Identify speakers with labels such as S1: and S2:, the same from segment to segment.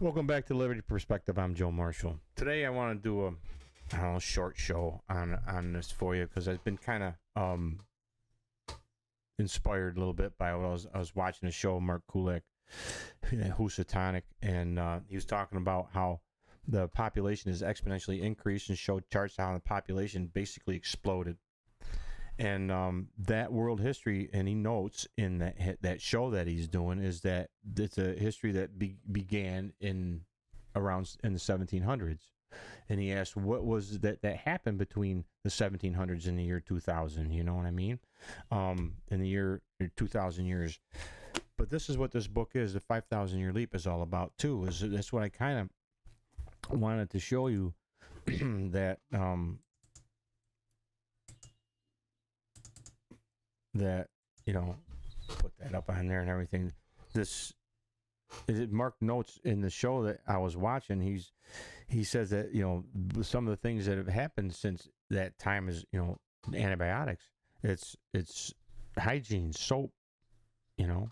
S1: Welcome back to Liberty Perspective. I'm Joe Marshall. Today I want to do a short show on this for you because I've been kind of inspired a little bit by what I was watching a show, Mark Kulacz, Housatonic, and he was talking about how the population is exponentially increased and showed charts how the population basically exploded. And that world history, and he notes in that show that he's doing, is that it's a history that began in the 1700s. And he asked, what was that happened between the 1700s and the year 2000? You know what I mean? In the year 2000 years. But this is what this book is. The 5,000-year leap is all about too. That's what I kind of wanted to show you that. That, you know, put that up on there and everything. Mark notes in the show that I was watching, he says that, you know, some of the things that have happened since that time is, you know, antibiotics. It's hygiene, soap, you know.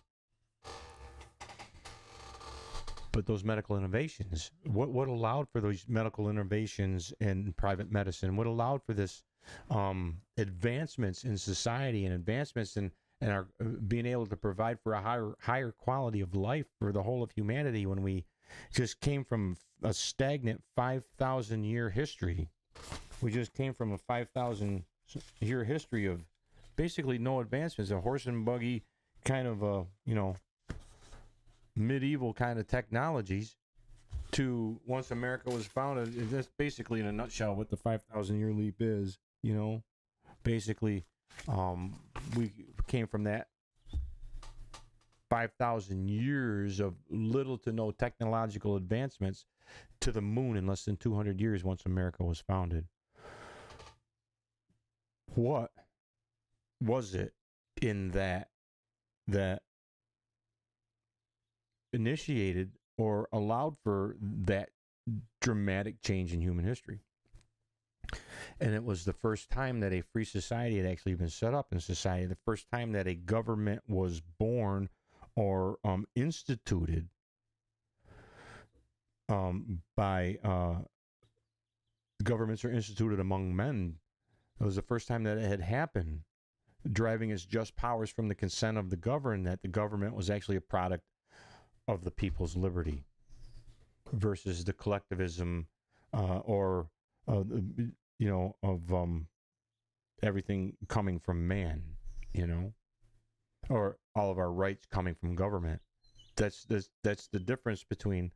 S1: But those medical innovations, what allowed for those medical innovations in private medicine? What allowed for this advancements in society and advancements in our being able to provide for a higher quality of life for the whole of humanity when we just came from a stagnant 5,000 year history. We just came from a 5,000 year history of basically no advancements, a horse and buggy kind of medieval kind of technologies, to once America was founded. That's basically in a nutshell what the 5,000 year leap is. You know, basically, we came from that 5,000 years of little to no technological advancements to the moon in less than 200 years once America was founded. What was it in that initiated or allowed for that dramatic change in human history? And it was the first time that a free society had actually been set up in society, the first time that a government was born or instituted by governments are instituted among men. It was the first time that it had happened, driving its just powers from the consent of the governed, that the government was actually a product of the people's liberty versus the collectivism of everything coming from man, you know, or all of our rights coming from government. That's the difference between,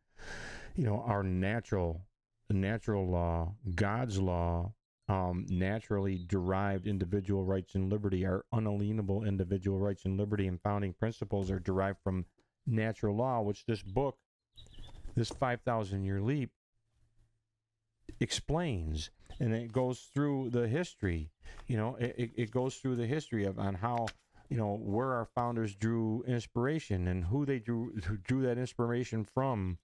S1: you know, our natural law, God's law, naturally derived individual rights and liberty. Our unalienable individual rights and liberty and founding principles are derived from natural law, which this book, this 5,000 year leap, explains. And it goes through the history, you know, it goes through the history of on how, you know, where our founders drew inspiration and who they drew that inspiration from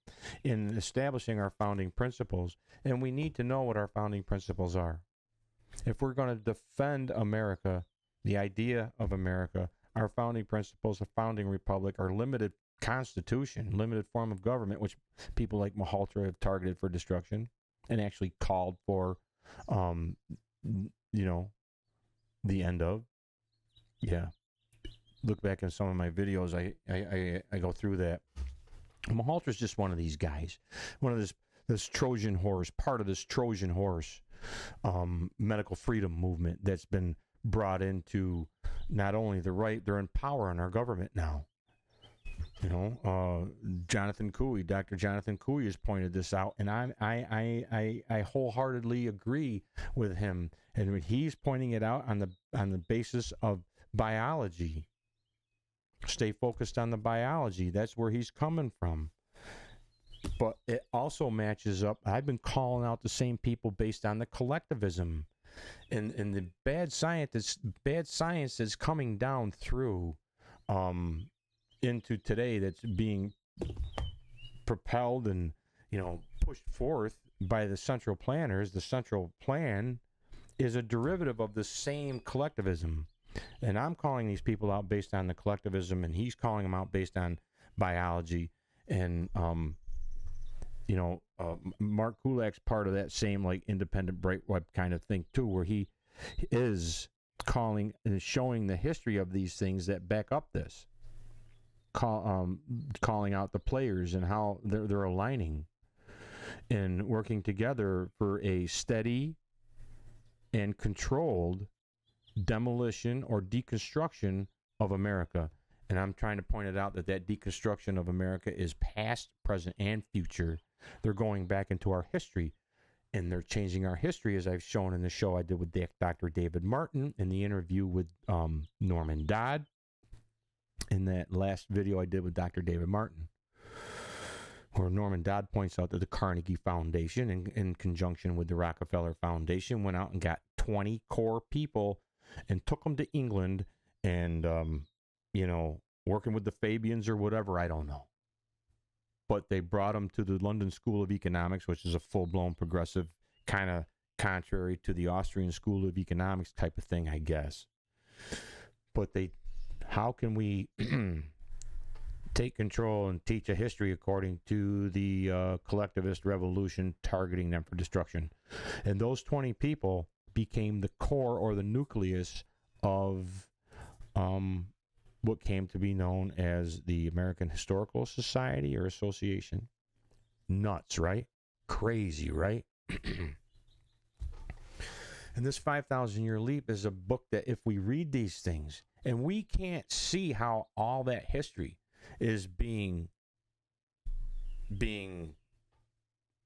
S1: in establishing our founding principles. And we need to know what our founding principles are. If we're going to defend America, the idea of America, our founding principles, a founding republic, our limited constitution, limited form of government, which people like Mahaltra have targeted for destruction and actually called for, you know, the end of. Yeah. Look back in some of my videos, I go through that. Mahaltra's just one of these guys, one of this Trojan horse, part of this Trojan horse medical freedom movement that's been brought into not only the right, they're in power in our government now. You know, Dr. Jonathan Cooey has pointed this out, and I wholeheartedly agree with him. And he's pointing it out on the basis of biology. Stay focused on the biology. That's where he's coming from. But it also matches up. I've been calling out the same people based on the collectivism and the bad science that's coming down through into today, that's being propelled and, you know, pushed forth by the central planners. The central plan is a derivative of the same collectivism. And I'm calling these people out based on the collectivism, and he's calling them out based on biology. And Mark Kulacz part of that same like independent bright web kind of thing too, where he is calling and showing the history of these things that back up this, calling out the players and how they're aligning and working together for a steady and controlled demolition or deconstruction of America. And I'm trying to point it out that deconstruction of America is past, present, and future. They're going back into our history, and they're changing our history, as I've shown in the show I did with Dr. David Martin, in the interview with Norman Dodd, in that last video I did with Dr. David Martin, where Norman Dodd points out that the Carnegie Foundation, in conjunction with the Rockefeller Foundation, went out and got 20 core people and took them to England and, working with the Fabians or whatever, I don't know. But they brought them to the London School of Economics, which is a full-blown progressive, kind of contrary to the Austrian School of Economics type of thing, I guess. But how can we take control and teach a history according to the collectivist revolution targeting them for destruction? And those 20 people became the core or the nucleus of what came to be known as the American Historical Society or Association. Nuts, right? Crazy, right? And this 5,000-Year Leap is a book that if we read these things, and we can't see how all that history is being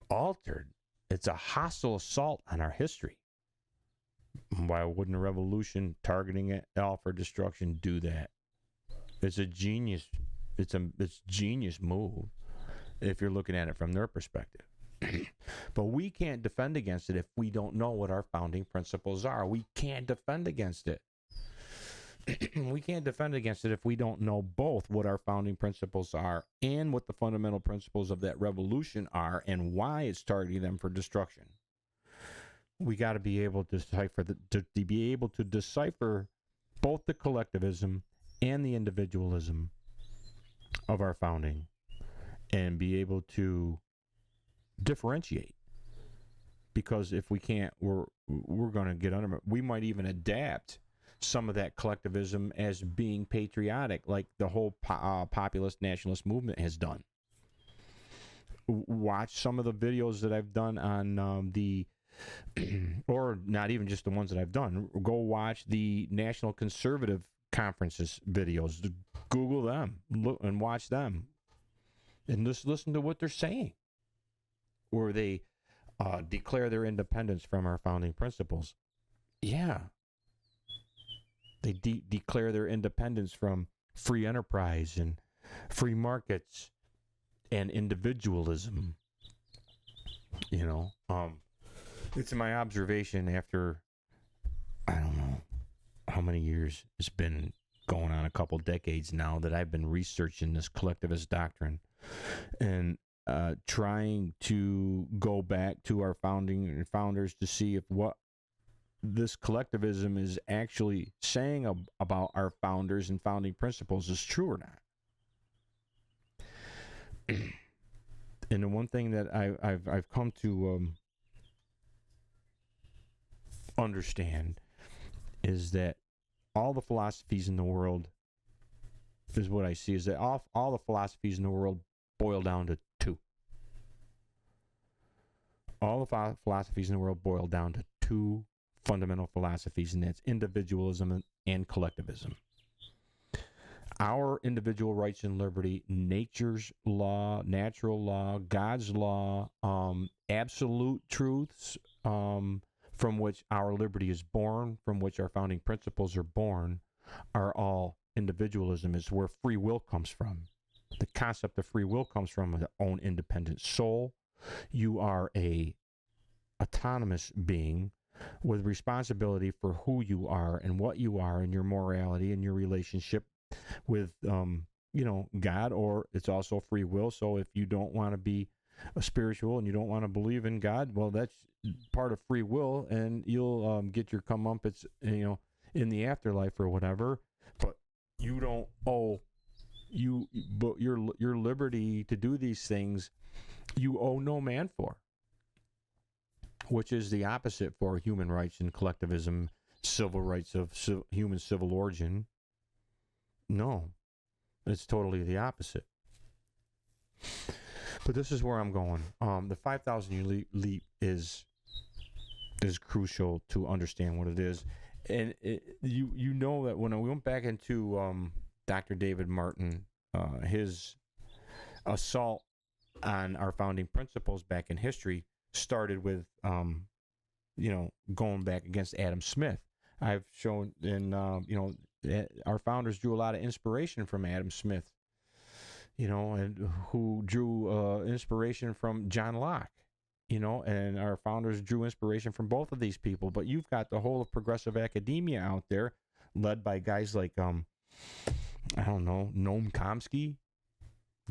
S1: altered. It's a hostile assault on our history. Why wouldn't a revolution targeting it all for destruction do that? It's a genius. It's genius move if you're looking at it from their perspective. But we can't defend against it if we don't know what our founding principles are. We can't defend against it. We can't defend against it if we don't know both what our founding principles are and what the fundamental principles of that revolution are and why it's targeting them for destruction. We got to be able to decipher both the collectivism and the individualism of our founding, and be able to differentiate. Because if we can't, we're going to get under. We might even adapt some of that collectivism as being patriotic, like the whole populist nationalist movement has done. Watch some of the videos that I've done on or not even just the ones that I've done. Go watch the National Conservative Conferences videos. Google them, look and watch them, and just listen to what they're saying. Where they declare their independence from our founding principles. Yeah. They declare their independence from free enterprise and free markets and individualism. It's my observation after, I don't know how many years it's been going on, a couple decades now, that I've been researching this collectivist doctrine and trying to go back to our founders to see if what this collectivism is actually saying about our founders and founding principles is true or not. And the one thing that I've come to understand is that all the philosophies in the world, is what I see, is that all the philosophies in the world boil down to two. All the philosophies in the world boil down to two fundamental philosophies, and that's individualism and collectivism. Our individual rights and liberty, nature's law, natural law, God's law, absolute truths from which our liberty is born, from which our founding principles are born, are all individualism. Is where free will comes from. The concept of free will comes from an own independent soul. You are a autonomous being with responsibility for who you are and what you are and your morality and your relationship with, God, or it's also free will. So if you don't want to be a spiritual and you don't want to believe in God, well, that's part of free will, and you'll get your comeuppance, in the afterlife or whatever. But you don't owe but your liberty to do these things you owe no man for, which is the opposite for human rights and collectivism, civil rights of human civil origin. No, it's totally the opposite. But this is where I'm going. The 5,000 year leap is crucial to understand what it is. And you know that when I went back into Dr. David Martin, his assault on our founding principles back in history started with, going back against Adam Smith. I've shown in, our founders drew a lot of inspiration from Adam Smith, and who drew inspiration from John Locke, and our founders drew inspiration from both of these people. But you've got the whole of progressive academia out there, led by guys like, Noam Chomsky,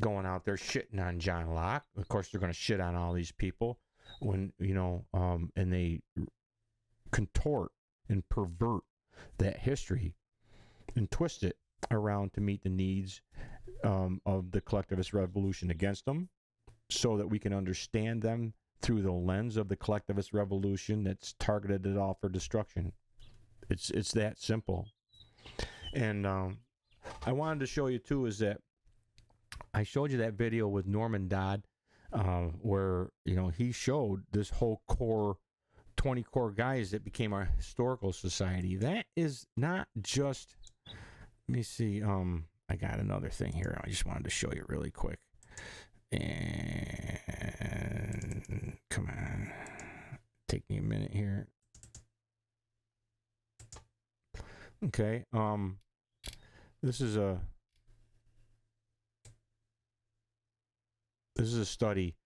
S1: going out there shitting on John Locke. Of course, they're going to shit on all these people when, and they contort and pervert that history and twist it around to meet the needs of the collectivist revolution against them, so that we can understand them through the lens of the collectivist revolution that's targeted it all for destruction. It's that simple. And I wanted to show you too is that I showed you that video with Norman Dodd, where he showed this whole 20 core guys that became our historical society. That is not just. Let me see. I got another thing here. I just wanted to show you really quick. And come on, take me a minute here. Okay. This is a study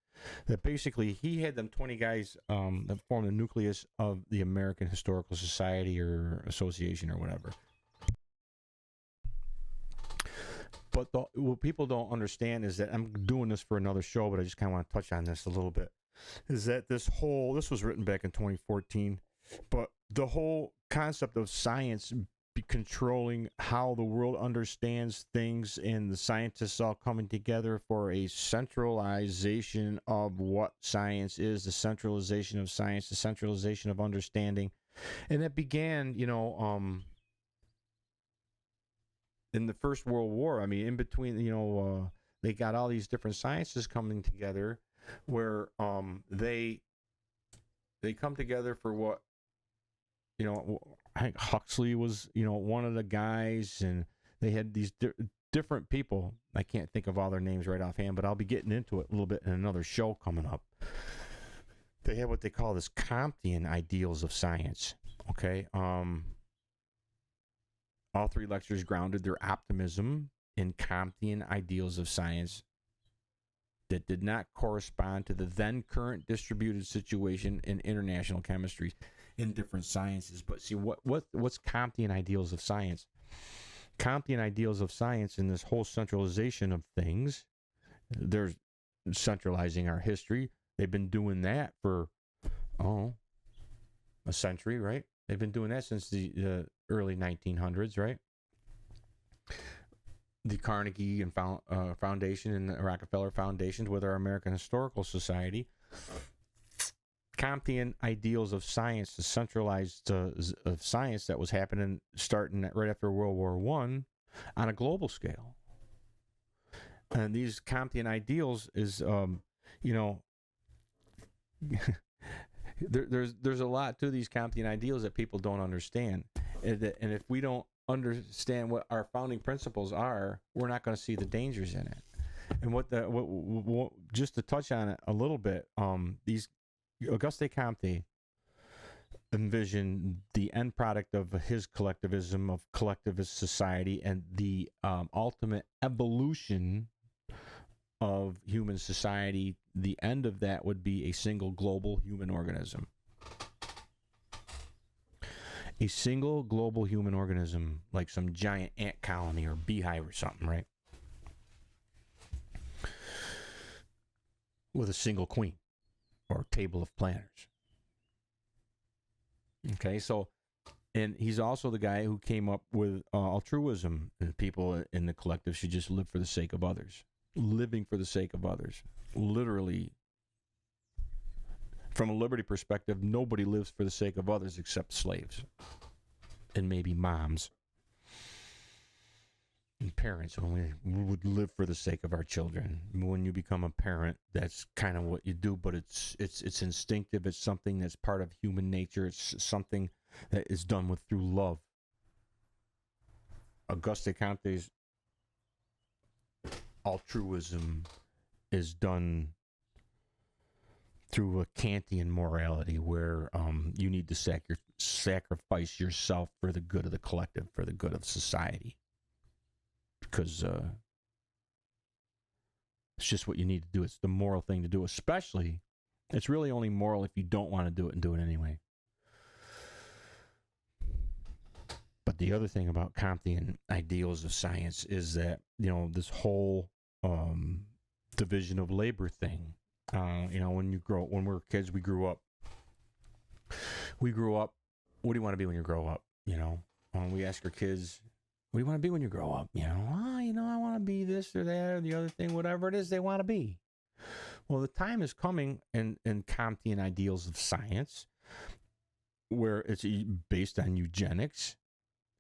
S1: that basically he had them 20 guys that formed the nucleus of the American Historical Society or Association or whatever. But what people don't understand is that I'm doing this for another show, but I just kind of want to touch on this a little bit. Is that this was written back in 2014, but the whole concept of science controlling how the world understands things and the scientists all coming together for a centralization of what science is, the centralization of science, the centralization of understanding. And it began, in the First World War. I mean, in between, they got all these different sciences coming together where they come together for what, I think Huxley was, one of the guys, and they had these different people. I can't think of all their names right offhand, but I'll be getting into it a little bit in another show coming up. They had what they call this Comtean ideals of science. Okay. All three lectures grounded their optimism in Comtean ideals of science that did not correspond to the then current distributed situation in international chemistry in different sciences. But see, what's Comtean ideals of science? Comtean ideals of science in this whole centralization of things, they're centralizing our history. They've been doing that for, a century, right? They've been doing that since the early 1900s, right? The Carnegie and Foundation and the Rockefeller Foundations with our American Historical Society. Comtean ideals of science, the centralized of science that was happening starting right after World War I on a global scale. And these Comtean ideals is, there's a lot to these Comtean ideals that people don't understand. And if we don't understand what our founding principles are, we're not going to see the dangers in it. And what just to touch on it a little bit, these Auguste Comte envisioned the end product of his collectivism, of collectivist society, and the ultimate evolution of human society. The end of that would be a single global human organism. A single global human organism, like some giant ant colony or beehive or something, right? With a single queen or table of planners. Okay, so, and he's also the guy who came up with altruism, and people in the collective should just live for the sake of others. Living for the sake of others. Literally From a liberty perspective, nobody lives for the sake of others except slaves and maybe moms and parents. When we would live for the sake of our children. When you become a parent, that's kind of what you do, but it's instinctive. It's something that's part of human nature. It's something that is done through love. Auguste Comte's altruism is done through a Kantian morality where you need to sacrifice yourself for the good of the collective, for the good of society. Because it's just what you need to do. It's the moral thing to do, especially, it's really only moral if you don't want to do it and do it anyway. But the other thing about Comtean ideals of science is that, this whole division of labor thing. When we were kids, we grew up. What do you want to be when you grow up? We ask our kids, what do you want to be when you grow up? I want to be this or that or the other thing, whatever it is they want to be. Well, the time is coming in Comtean ideals of science where it's based on eugenics.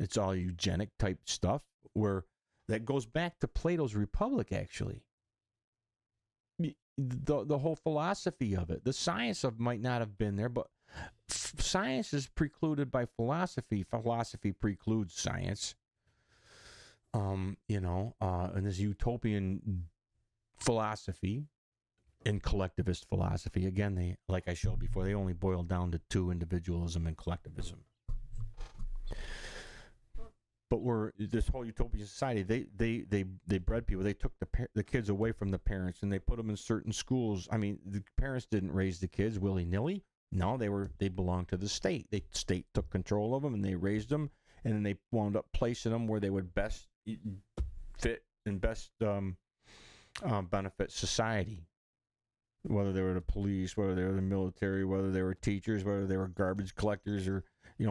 S1: It's all eugenic type stuff where that goes back to Plato's Republic, actually. The whole philosophy of it. The science of might not have been there, but science is precluded by philosophy. Philosophy precludes science. And this utopian philosophy and collectivist philosophy, again, they, like I showed before, they only boil down to two: individualism and collectivism. But this whole utopian society, they bred people. They took the kids away from the parents and they put them in certain schools. I mean, the parents didn't raise the kids willy-nilly. No, they belonged to the state. The state took control of them and they raised them, and then they wound up placing them where they would best fit and best benefit society. Whether they were the police, whether they were the military, whether they were teachers, whether they were garbage collectors or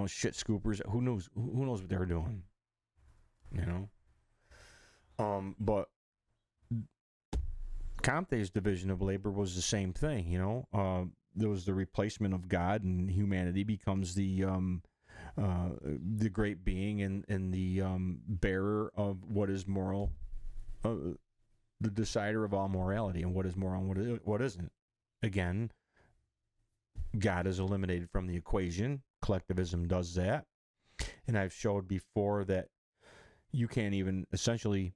S1: shit scoopers. Who knows what they were doing? But Comte's division of labor was the same thing. There was the replacement of God, and humanity becomes the great being and the bearer of what is moral, the decider of all morality and what is moral and what isn't. Again, God is eliminated from the equation. Collectivism does that. And I've showed before that you can't even essentially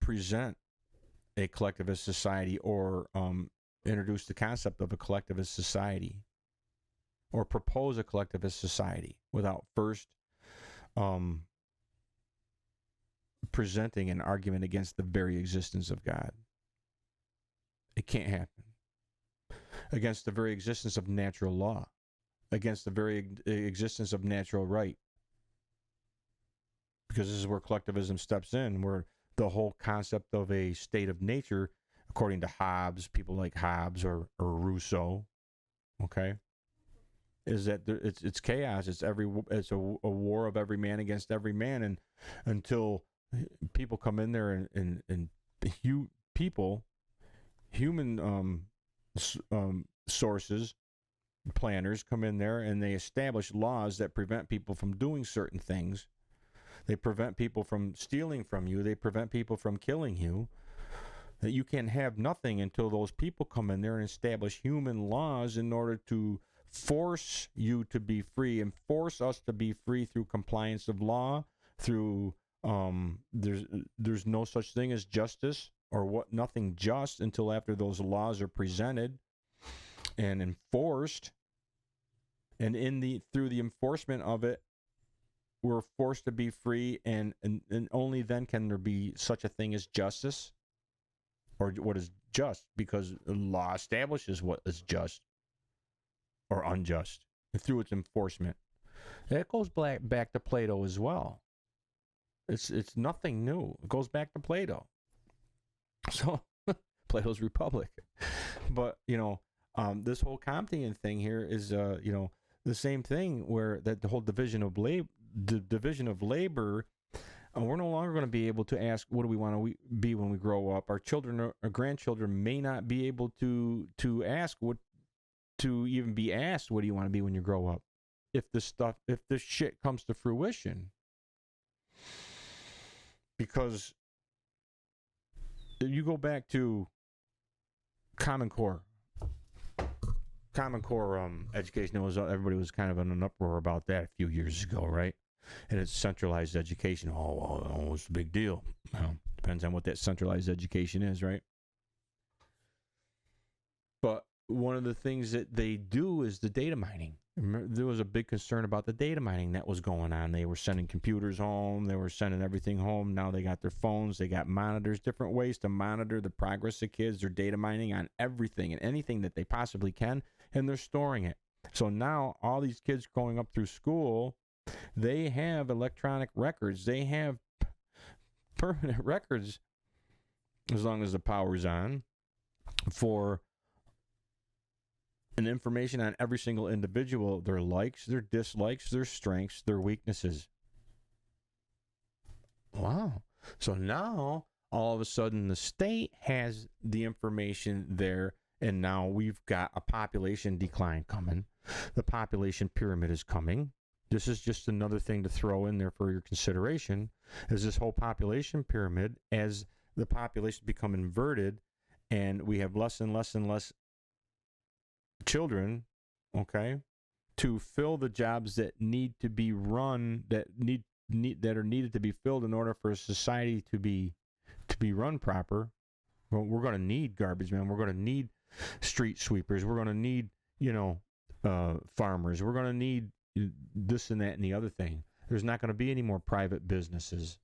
S1: present a collectivist society or introduce the concept of a collectivist society or propose a collectivist society without first presenting an argument against the very existence of God. It can't happen. Against the very existence of natural law, against the very existence of natural right. Because this is where collectivism steps in, where the whole concept of a state of nature, according to Hobbes, people like Hobbes or Rousseau, okay, is that it's chaos. It's a war of every man against every man, and until people come in there and human sources, planners come in there and they establish laws that prevent people from doing certain things. They prevent people from stealing from you. They prevent people from killing you. That you can have nothing until those people come in there and establish human laws in order to force you to be free and force us to be free through compliance of law, through there's no such thing as justice or nothing just until after those laws are presented and enforced. And through the enforcement of it, we're forced to be free, and only then can there be such a thing as justice, or what is just, because law establishes what is just or unjust through its enforcement. That goes back to Plato as well. It's nothing new. It goes back to Plato. So Plato's Republic. But this whole Comtean thing here is the same thing, where that the whole division of labor we're no longer going to be able to ask, what do we want to be when we grow up? Our children or grandchildren may not be able to ask to even be asked, what do you want to be when you grow up? If this shit comes to fruition. Because you go back to Common Core education. Everybody was kind of in an uproar about that a few years ago, right? And it's centralized education. Oh, it's a big deal. Well, depends on what that centralized education is, right? But one of the things that they do is the data mining. Remember, there was a big concern about the data mining that was going on. They were sending computers home. They were sending everything home. Now they got their phones. They got monitors, different ways to monitor the progress of kids. They're data mining on everything and anything that they possibly can, and they're storing it. So now all these kids growing up through school, they have electronic records. They have permanent records, as long as the power's on, for an information on every single individual, their likes, their dislikes, their strengths, their weaknesses. Wow. So now, all of a sudden, the state has the information there, and now we've got a population decline coming. The population pyramid is coming. This is just another thing to throw in there for your consideration, is this whole population pyramid, as the population become inverted, and we have less and less and less children, okay, to fill the jobs that need to be run, that are needed to be filled in order for a society to be run proper. Well, we're going to need garbage men. We're going to need street sweepers. We're going to need, farmers. We're going to need this and that and the other thing. There's not going to be any more private businesses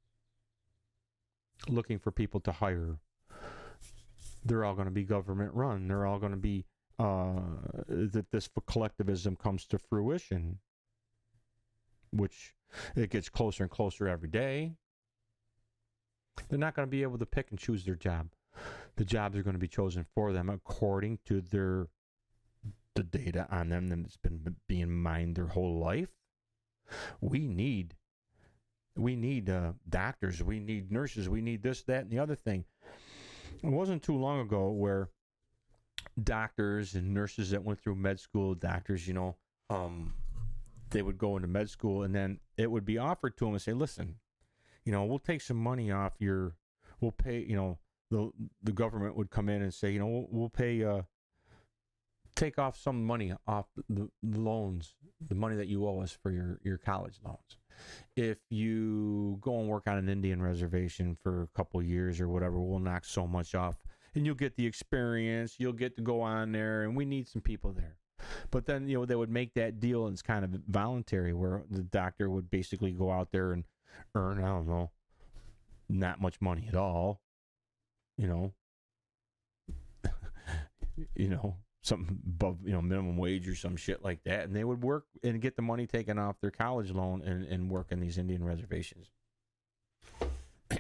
S1: looking for people to hire. They're all going to be government run. They're all going to be that this collectivism comes to fruition, which it gets closer and closer every day. They're not going to be able to pick and choose their job. The jobs are going to be chosen for them according to the data on them that's been being mined their whole life. We need doctors. We need nurses. We need this, that, and the other thing. It wasn't too long ago where doctors and nurses that went through med school, doctors, they would go into med school, and then it would be offered to them and say, listen, we'll take some money off we'll pay, the government would come in and say, we'll pay, take off some money off the loans, the money that you owe us for your college loans. If you go and work on an Indian reservation for a couple years or whatever, we'll knock so much off. And you'll get the experience, you'll get to go on there, and we need some people there. But then, they would make that deal, and it's kind of voluntary, where the doctor would basically go out there and earn, I don't know, not much money at all. Something above, minimum wage or some shit like that. And they would work and get the money taken off their college loan and work in these Indian reservations.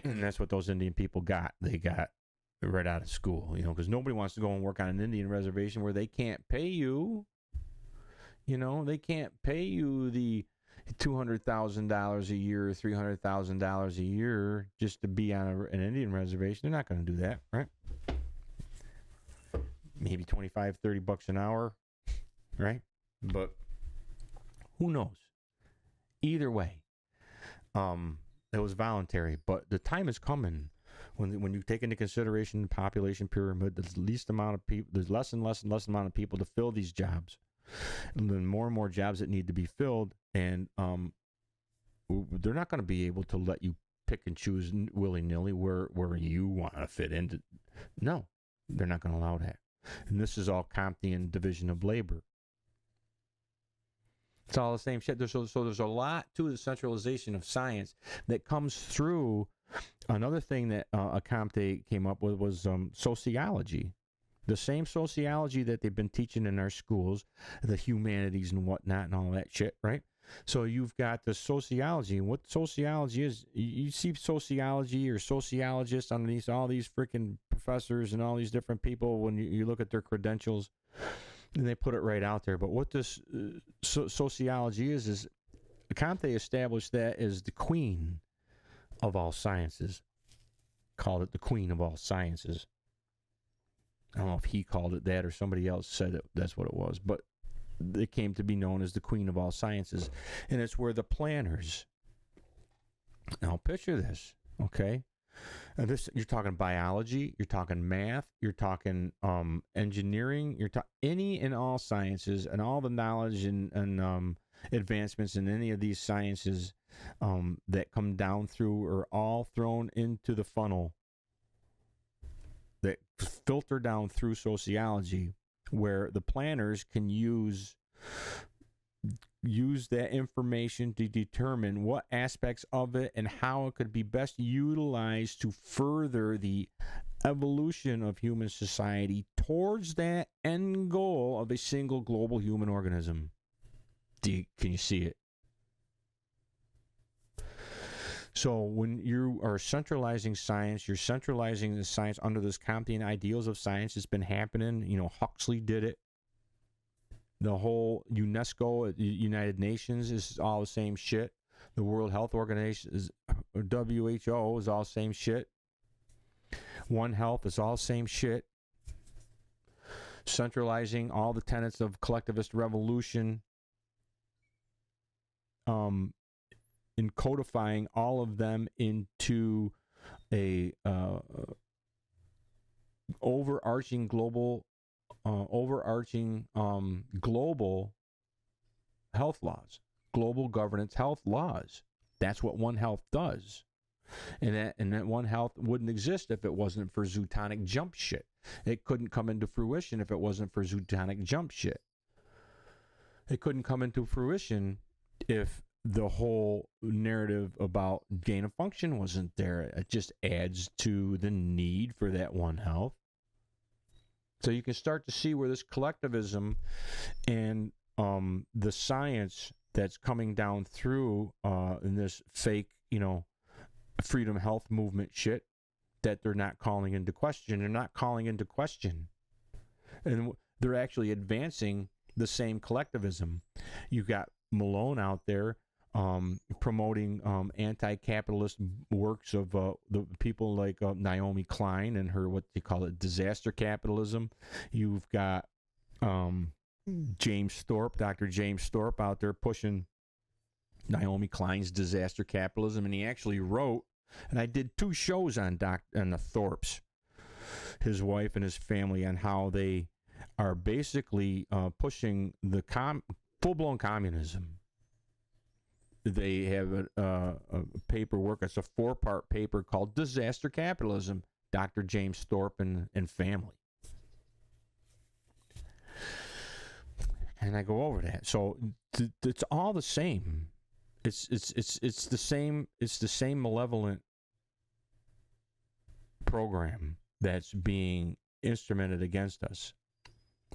S1: And that's what those Indian people got. They got right out of school, because nobody wants to go and work on an Indian reservation where they can't pay you. They can't pay you the $200,000 a year, $300,000 a year just to be on an Indian reservation. They're not going to do that, right? Maybe $25, $30 an hour, right? But who knows? Either way, it was voluntary, but the time is coming when you take into consideration the population pyramid, there's least amount of people, there's less and less and less amount of people to fill these jobs, and then more and more jobs that need to be filled, and they're not going to be able to let you pick and choose willy-nilly where you want to fit into. No, they're not going to allow that. And this is all Comtean division of labor. It's all the same shit. So there's a lot to the centralization of science that comes through. Another thing that Comte came up with was sociology. The same sociology that they've been teaching in our schools, the humanities and whatnot and all that shit, right? So you've got the sociology. And what sociology is, you see sociology or sociologists underneath all these freaking professors and all these different people when you look at their credentials, and they put it right out there. But what this sociology is Comte established that as the queen of all sciences. Called it the queen of all sciences. I don't know if he called it that or somebody else said it, that's what it was, but it came to be known as the queen of all sciences. And it's where the planners, now picture this, okay? And this, you're talking biology, you're talking math, you're talking engineering, you're talking any and all sciences, and all the knowledge and advancements in any of these sciences that come down through are all thrown into the funnel that filter down through sociology, where the planners can use that information to determine what aspects of it and how it could be best utilized to further the evolution of human society towards that end goal of a single global human organism. Can you see it? So when you are centralizing science, you're centralizing the science under this Comtean ideals of science. It's been happening. Huxley did it. The whole UNESCO, United Nations, is all the same shit. The World Health Organization, WHO, is all the same shit. One Health is all the same shit. Centralizing all the tenets of collectivist revolution, and codifying all of them into a overarching global health laws, global governance health laws. That's what One Health does. And that One Health wouldn't exist if it wasn't for Housatonic jump shit. It couldn't come into fruition if it wasn't for Housatonic jump shit. It couldn't come into fruition if the whole narrative about gain of function wasn't there. It just adds to the need for that One Health. So you can start to see where this collectivism and the science that's coming down through in this fake, freedom health movement shit that they're not calling into question. They're not calling into question. And they're actually advancing the same collectivism. You've got Malone out there promoting anti-capitalist works of the people like Naomi Klein and her, what they call it, disaster capitalism. You've got James Thorpe, Dr. James Thorpe out there pushing Naomi Klein's disaster capitalism, and he actually wrote, and I did 2 shows on the Thorpes, his wife and his family, on how they are basically pushing the full-blown communism. They have a paperwork. It's a 4-part paper called Disaster Capitalism, Dr. James Thorpe and family. And I go over that. So it's all the same. It's the same. It's the same malevolent program that's being instrumented against us.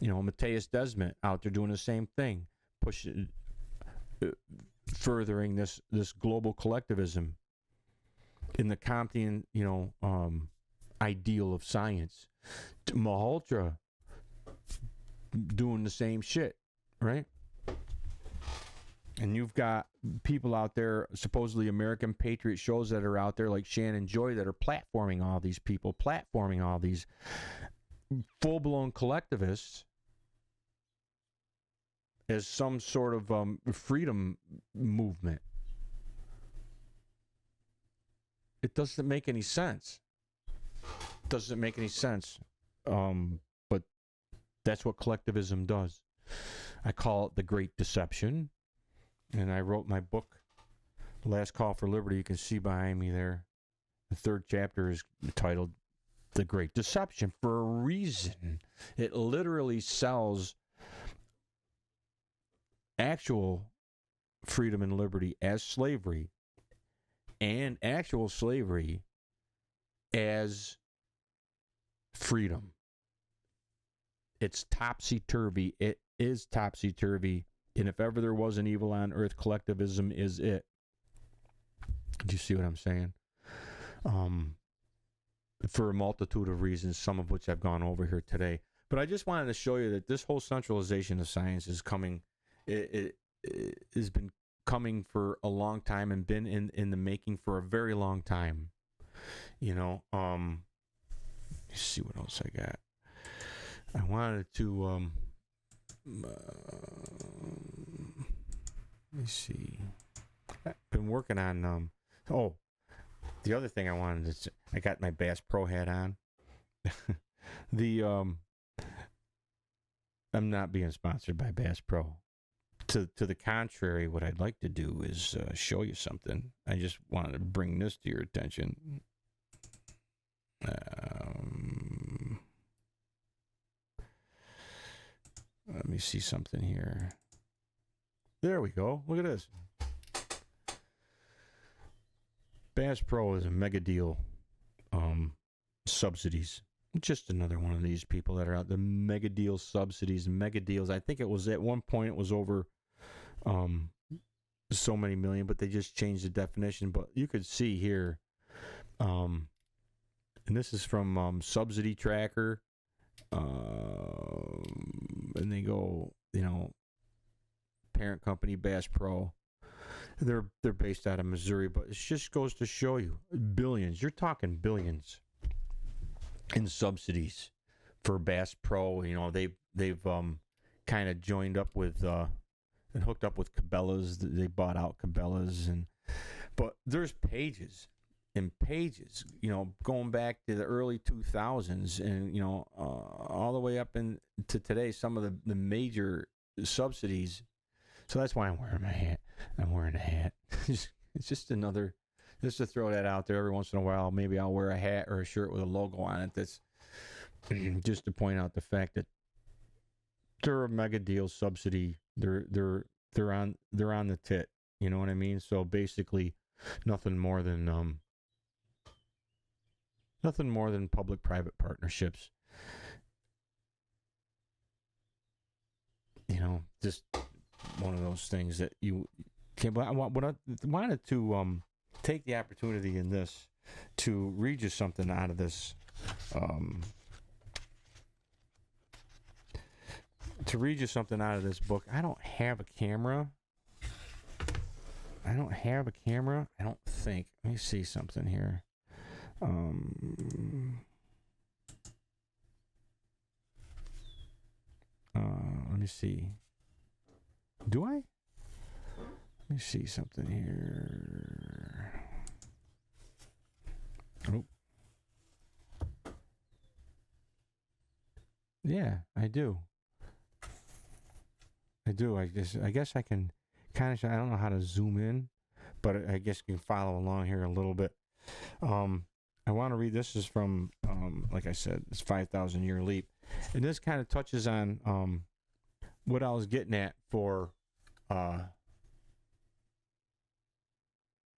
S1: Matthias Desmet out there doing the same thing, pushing, furthering this global collectivism in the Comtean, ideal of science. Malhotra doing the same shit, right? And you've got people out there, supposedly American patriot shows that are out there like Shannon Joy that are platforming all these people, platforming all these full-blown collectivists as some sort of freedom movement. It doesn't make any sense. Doesn't make any sense. But that's what collectivism does. I call it the Great Deception. And I wrote my book, Last Call for Liberty. You can see behind me there. The 3rd chapter is titled The Great Deception for a reason. It literally sells actual freedom and liberty as slavery and actual slavery as freedom. It's topsy-turvy. It is topsy-turvy. And if ever there was an evil on earth, collectivism is it. Do you see what I'm saying? For a multitude of reasons, some of which I've gone over here today. But I just wanted to show you that this whole centralization of science is coming. It has been coming for a long time and been in the making for a very long time. Let's see what else I got. I wanted to let me see. I've been working on the other thing I wanted to, I got my Bass Pro hat on. I'm not being sponsored by Bass Pro. To the contrary, what I'd like to do is show you something. I just wanted to bring this to your attention. Let me see something here. There we go. Look at this. Bass Pro is a mega deal. Subsidies. Just another one of these people that are out. The mega deal subsidies, mega deals. I think it was at one point it was over so many million, but they just changed the definition. But you could see here, and this is from Subsidy Tracker, and they go, parent company Bass Pro. They're based out of Missouri, but it just goes to show you billions. You're talking billions in subsidies for Bass Pro. They've kind of joined up with and hooked up with Cabela's. They bought out Cabela's, but there's pages and pages, going back to the early 2000s and all the way up into today. Some of the major subsidies. So that's why I'm wearing my hat. I'm wearing a hat. It's just another, just to throw that out there. Every once in a while, maybe I'll wear a hat or a shirt with a logo on it. That's just to point out the fact that they're a mega deal subsidy. They're on the tit. You know what I mean? So basically, nothing more than public-private partnerships. Just one of those things that you can. But I wanted to take the opportunity in this to read you something out of this. To read you something out of this book. I don't have a camera. I don't think. Let me see something here. Let me see. Do I? Let me see something here. Oh. Yeah, I do. I guess I can kind of, I don't know how to zoom in, but I guess you can follow along here a little bit. I want to read, this is from, like I said, it's 5,000 Year Leap. And this kind of touches on what I was getting at for, I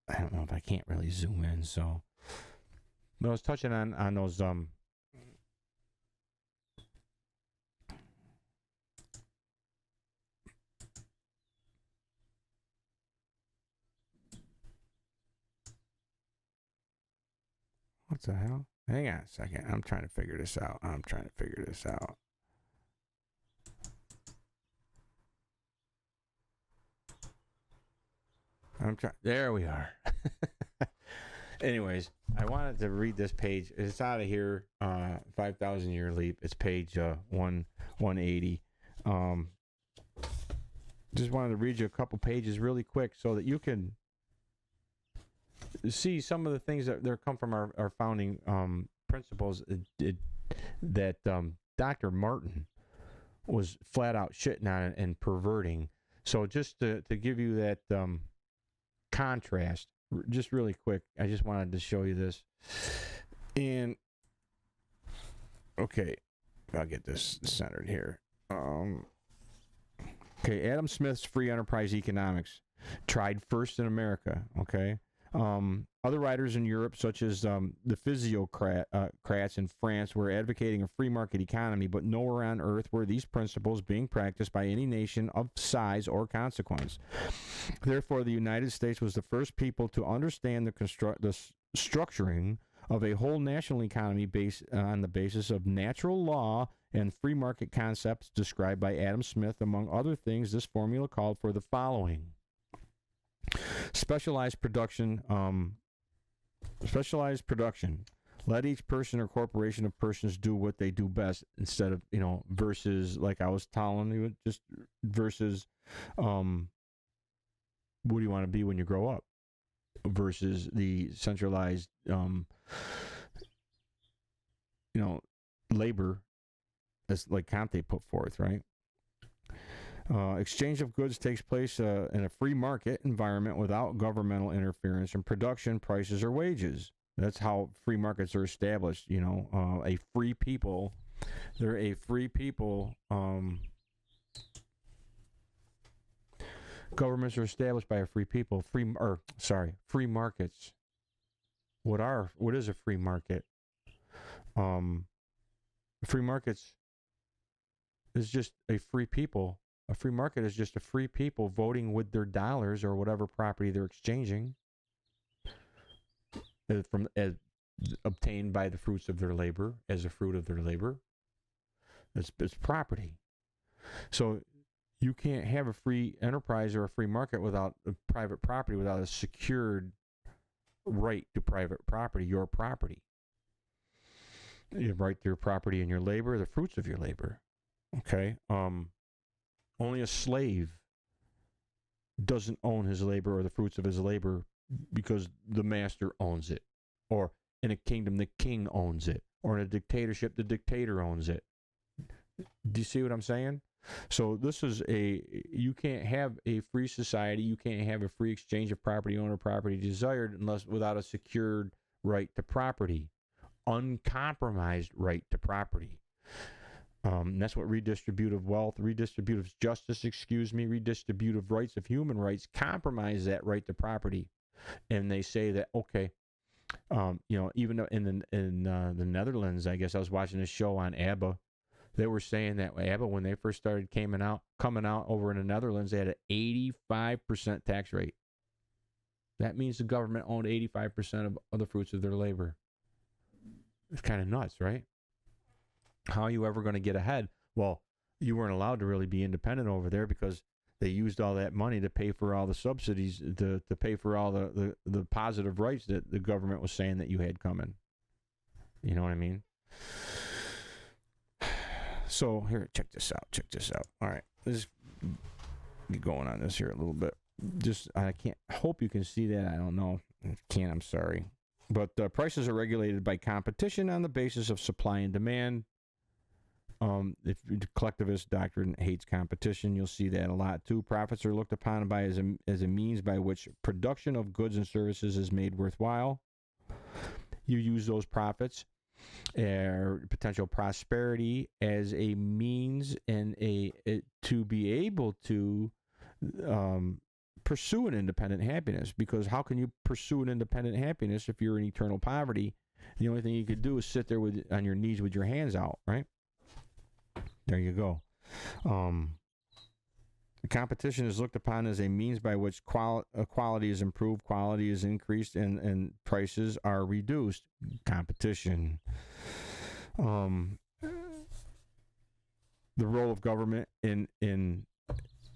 S1: don't know if I can't really zoom in, so. But I was touching on those, what the hell? Hang on a second. I'm trying to figure this out. There we are. Anyways, I wanted to read this page. It's out of here. 5,000 Year Leap. It's page 180. Just wanted to read you a couple pages really quick so that you can see some of the things that come from our founding principles that Dr. Martin was flat out shitting on and perverting. So just to give you that contrast, just really quick, I just wanted to show you this. And okay, I'll get this centered here. Okay, Adam Smith's free enterprise economics, tried first in America. Okay. Other writers in Europe, such as the physiocrats in France, were advocating a free market economy, but nowhere on earth were these principles being practiced by any nation of size or consequence. Therefore, the United States was the first people to understand the structuring of a whole national economy based on the basis of natural law and free market concepts described by Adam Smith. Among other things, this formula called for the following. Specialized production. Specialized production. Let each person or corporation of persons do what they do best instead of, versus, like I was telling you, just versus what do you want to be when you grow up versus the centralized, labor as like Conte put forth, right? Exchange of goods takes place in a free market environment without governmental interference in production, prices, or wages. That's how free markets are established. A free people. They're a free people. Governments are established by a free people. Free markets. What is a free market? Free markets is just a free people. A free market is just a free people voting with their dollars or whatever property they're exchanging obtained by the fruits of their labor, as a fruit of their labor. It's property. So you can't have a free enterprise or a free market without a private property, without a secured right to private property, your property. You have right to your property and your labor, the fruits of your labor. Okay? Only a slave doesn't own his labor or the fruits of his labor because the master owns it. Or in a kingdom, the king owns it. Or in a dictatorship, the dictator owns it. Do you see what I'm saying? So you can't have a free society, you can't have a free exchange of property, owner property desired without a secured right to property. Uncompromised right to property. That's what redistributive wealth, redistributive justice, redistributive rights of human rights compromise that right to property. And they say that, okay, even in the Netherlands, I guess I was watching a show on ABBA. They were saying that ABBA, when they first started coming out over in the Netherlands, they had an 85% tax rate. That means the government owned 85% of the fruits of their labor. It's kind of nuts, right? How are you ever going to get ahead? Well, you weren't allowed to really be independent over there because they used all that money to pay for all the subsidies, to pay for all the positive rights that the government was saying that you had coming. You know what I mean? So here, check this out. All right, let's get going on this here a little bit. I hope you can see that. I don't know. I can't, I'm sorry. But prices are regulated by competition on the basis of supply and demand. If the collectivist doctrine hates competition, you'll see that a lot too. Profits are looked upon as a means by which production of goods and services is made worthwhile. You use those profits potential prosperity as a means and to be able to pursue an independent happiness. Because how can you pursue an independent happiness if you're in eternal poverty? The only thing you could do is sit there on your knees with your hands out, right? There you go. The competition is looked upon as a means by which quality is improved, quality is increased, and prices are reduced. Competition. The role of government in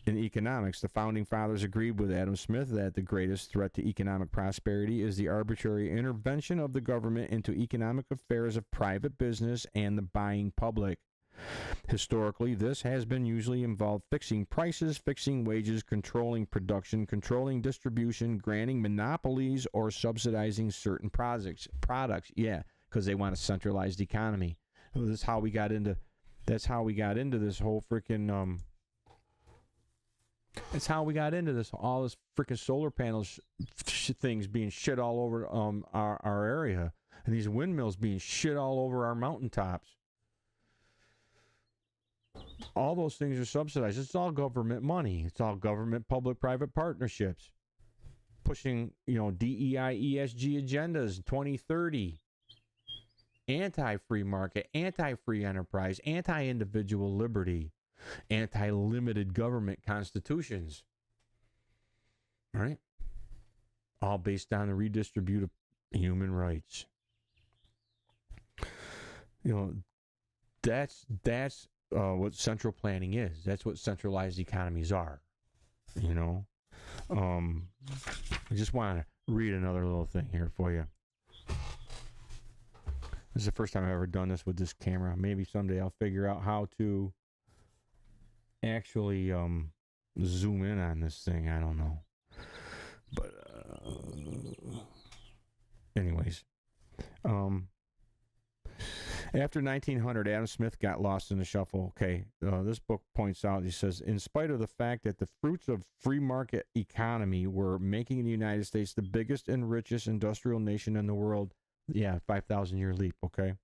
S1: economics. The founding fathers agreed with Adam Smith that the greatest threat to economic prosperity is the arbitrary intervention of the government into economic affairs of private business and the buying public. Historically, this has been usually involved fixing prices, fixing wages, controlling production, controlling distribution, granting monopolies, or subsidizing certain products. Yeah, because they want a centralized economy. That's how we got into this whole freaking that's how we got into all this freaking solar panels things being shit all over our area, and these windmills being shit all over our mountaintops. All those things are subsidized. It's all government money. It's all government public-private partnerships pushing, DEI, ESG agendas, 2030, anti-free market, anti-free enterprise, anti-individual liberty, anti-limited government constitutions. Right? All based on the redistributive human rights. That's what central planning is. That's what centralized economies are. I just want to read another little thing here for you. This is the first time I've ever done this with this camera. Maybe someday I'll figure out how to actually zoom in on this thing. I don't know. But anyways, after 1900, Adam Smith got lost in the shuffle. Okay, this book points out, he says, in spite of the fact that the fruits of free market economy were making the United States the biggest and richest industrial nation in the world. Yeah, 5,000-year leap, okay?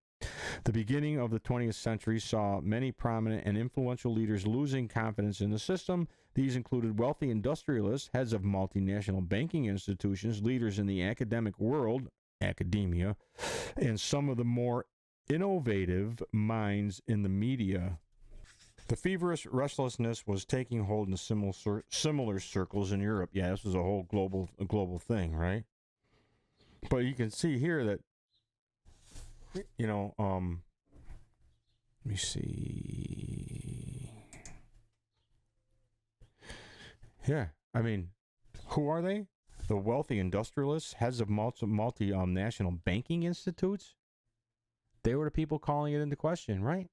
S1: The beginning of the 20th century saw many prominent and influential leaders losing confidence in the system. These included wealthy industrialists, heads of multinational banking institutions, leaders in the academic world, academia, and some of the more innovative minds in the media. The feverish restlessness was taking hold in similar circles in Europe. Yeah, this was a whole global thing, right? But you can see here that, you know, let me see. Yeah, I mean, who are they? The wealthy industrialists, heads of multinational banking institutes. They were the people calling it into question, right?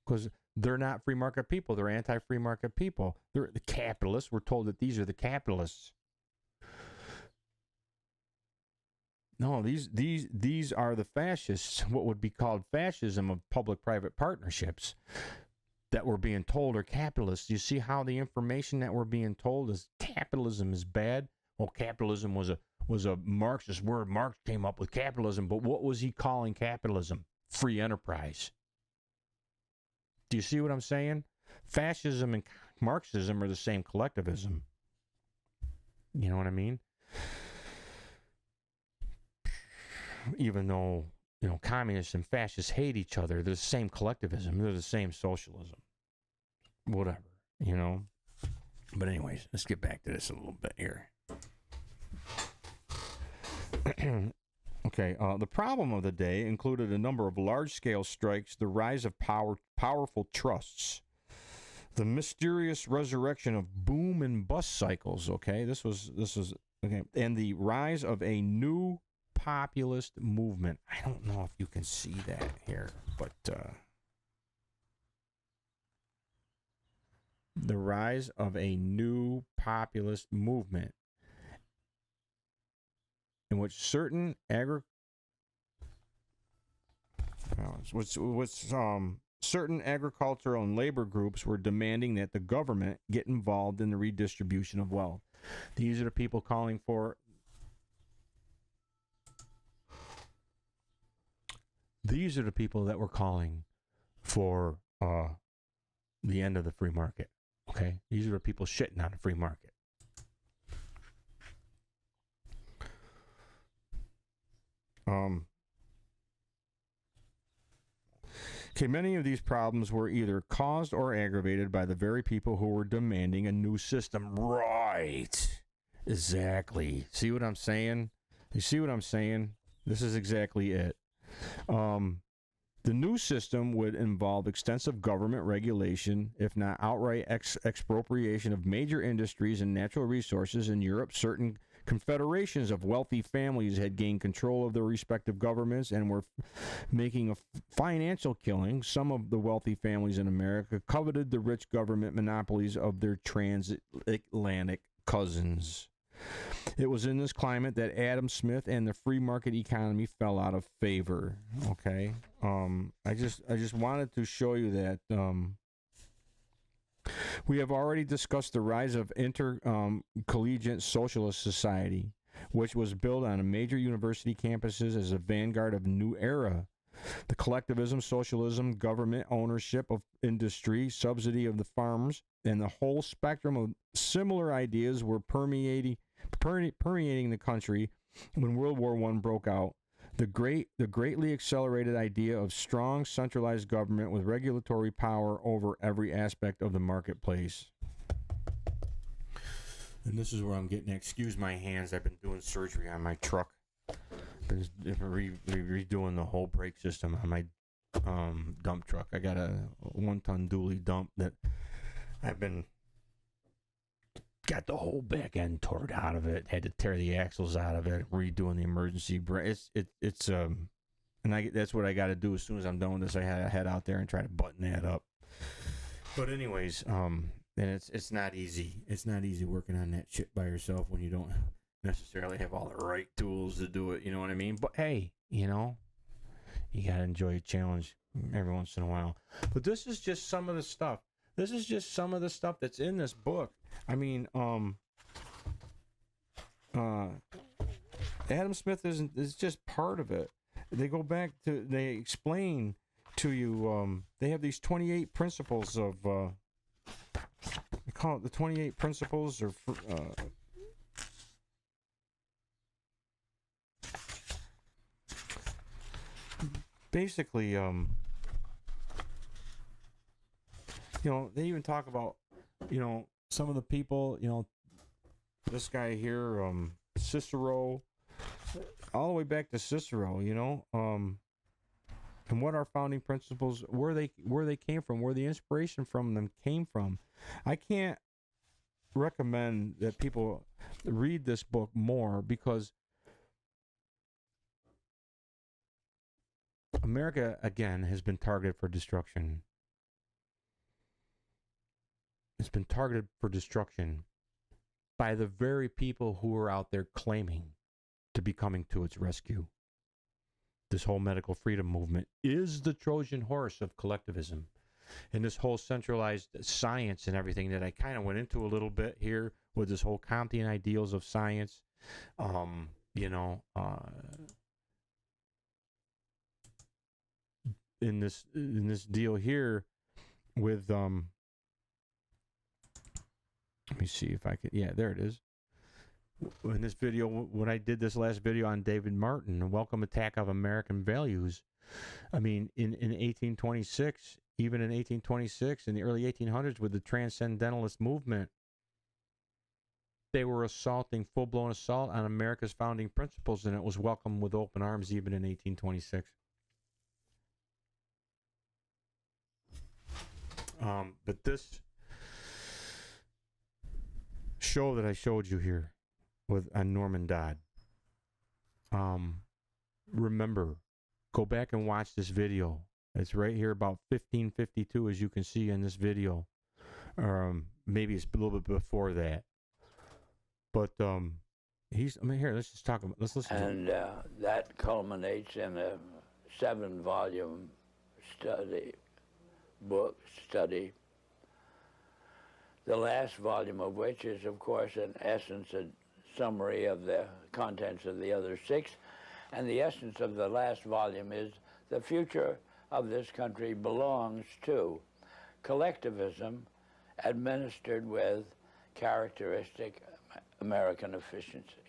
S1: Because they're not free market people. They're anti-free market people. They're the capitalists. We're told that these are the capitalists. No, these are the fascists, what would be called fascism of public-private partnerships that we're being told are capitalists. You see how the information that we're being told is capitalism is bad? Well, capitalism was a Marxist word. Marx came up with capitalism, but what was he calling capitalism? Free enterprise. Do you see what I'm saying? Fascism and Marxism are the same collectivism. You know what I mean? Even though, you know, communists and fascists hate each other, they're the same collectivism. They're the same socialism. Whatever, you know. But anyways, let's get back to this a little bit here. Okay, the problem of the day included a number of large-scale strikes, the rise of powerful trusts, the mysterious resurrection of boom and bust cycles. Okay, this was okay, and the rise of a new populist movement. I don't know if you can see that here, but the rise of a new populist movement in which certain certain agricultural and labor groups were demanding that the government get involved in the redistribution of wealth. These are the people calling for These are the people that were calling for the end of the free market. Okay? These are the people shitting on the free market. Okay, many of these problems were either caused or aggravated by the very people who were demanding a new system. Right. Exactly. See what I'm saying? You see what I'm saying? This is exactly it. The new system would involve extensive government regulation, if not outright expropriation of major industries and natural resources. In Europe, certain confederations of wealthy families had gained control of their respective governments and were making a financial killing. Some of the wealthy families in America coveted the rich government monopolies of their transatlantic cousins. It was in this climate that Adam Smith and the free market economy fell out of favor. Okay, I just wanted to show you that we have already discussed the rise of intercollegiate socialist society, which was built on major university campuses as a vanguard of a new era. The collectivism, socialism, government ownership of industry, subsidy of the farms, and the whole spectrum of similar ideas were permeating the country when World War I broke out. The greatly accelerated idea of strong centralized government with regulatory power over every aspect of the marketplace. And this is where I'm getting, excuse my hands, I've been doing surgery on my truck. Been redoing the whole brake system on my dump truck. I got a 1-ton dually dump that I've been got the whole back end torn out of it. Had to tear the axles out of it. Redoing the emergency brake. That's what I got to do as soon as I'm done with this. I had to head out there and try to button that up. But anyways, and it's not easy. It's not easy working on that shit by yourself when you don't necessarily have all the right tools to do it. You know what I mean? But hey, you gotta enjoy a challenge every once in a while. But this is just some of the stuff. This is just some of the stuff that's in this book. I mean, Adam Smith is just part of it. They go back to, they explain to you, they have these 28 principles of, they call it the 28 principles, or basically, they even talk about, some of the people, this guy here, Cicero, all the way back to Cicero, and what our founding principles, where they came from, where the inspiration from them came from. I can't recommend that people read this book more, because America, again, has been targeted for destruction. It's been targeted for destruction by the very people who are out there claiming to be coming to its rescue. This whole medical freedom movement is the Trojan horse of collectivism. And this whole centralized science and everything that I kind of went into a little bit here with this whole Comtean ideals of science, in this deal here with let me see if I could. Yeah, there it is. In this video, when I did this last video on David Martin, a welcome attack of American values. I mean, in 1826, even in 1826, in the early 1800s, with the Transcendentalist movement, they were assaulting, full-blown assault on America's founding principles, and it was welcomed with open arms even in 1826. But this show that I showed you here on Norman Dodd, remember, go back and watch this video. It's right here about 1552, as you can see in this video. Maybe it's a little bit before that. But here, let's just talk about, let's listen.
S2: And that culminates in a 7-volume study, the last volume of which is, of course, in essence, a summary of the contents of the other 6. And the essence of the last volume is the future of this country belongs to collectivism administered with characteristic American efficiency.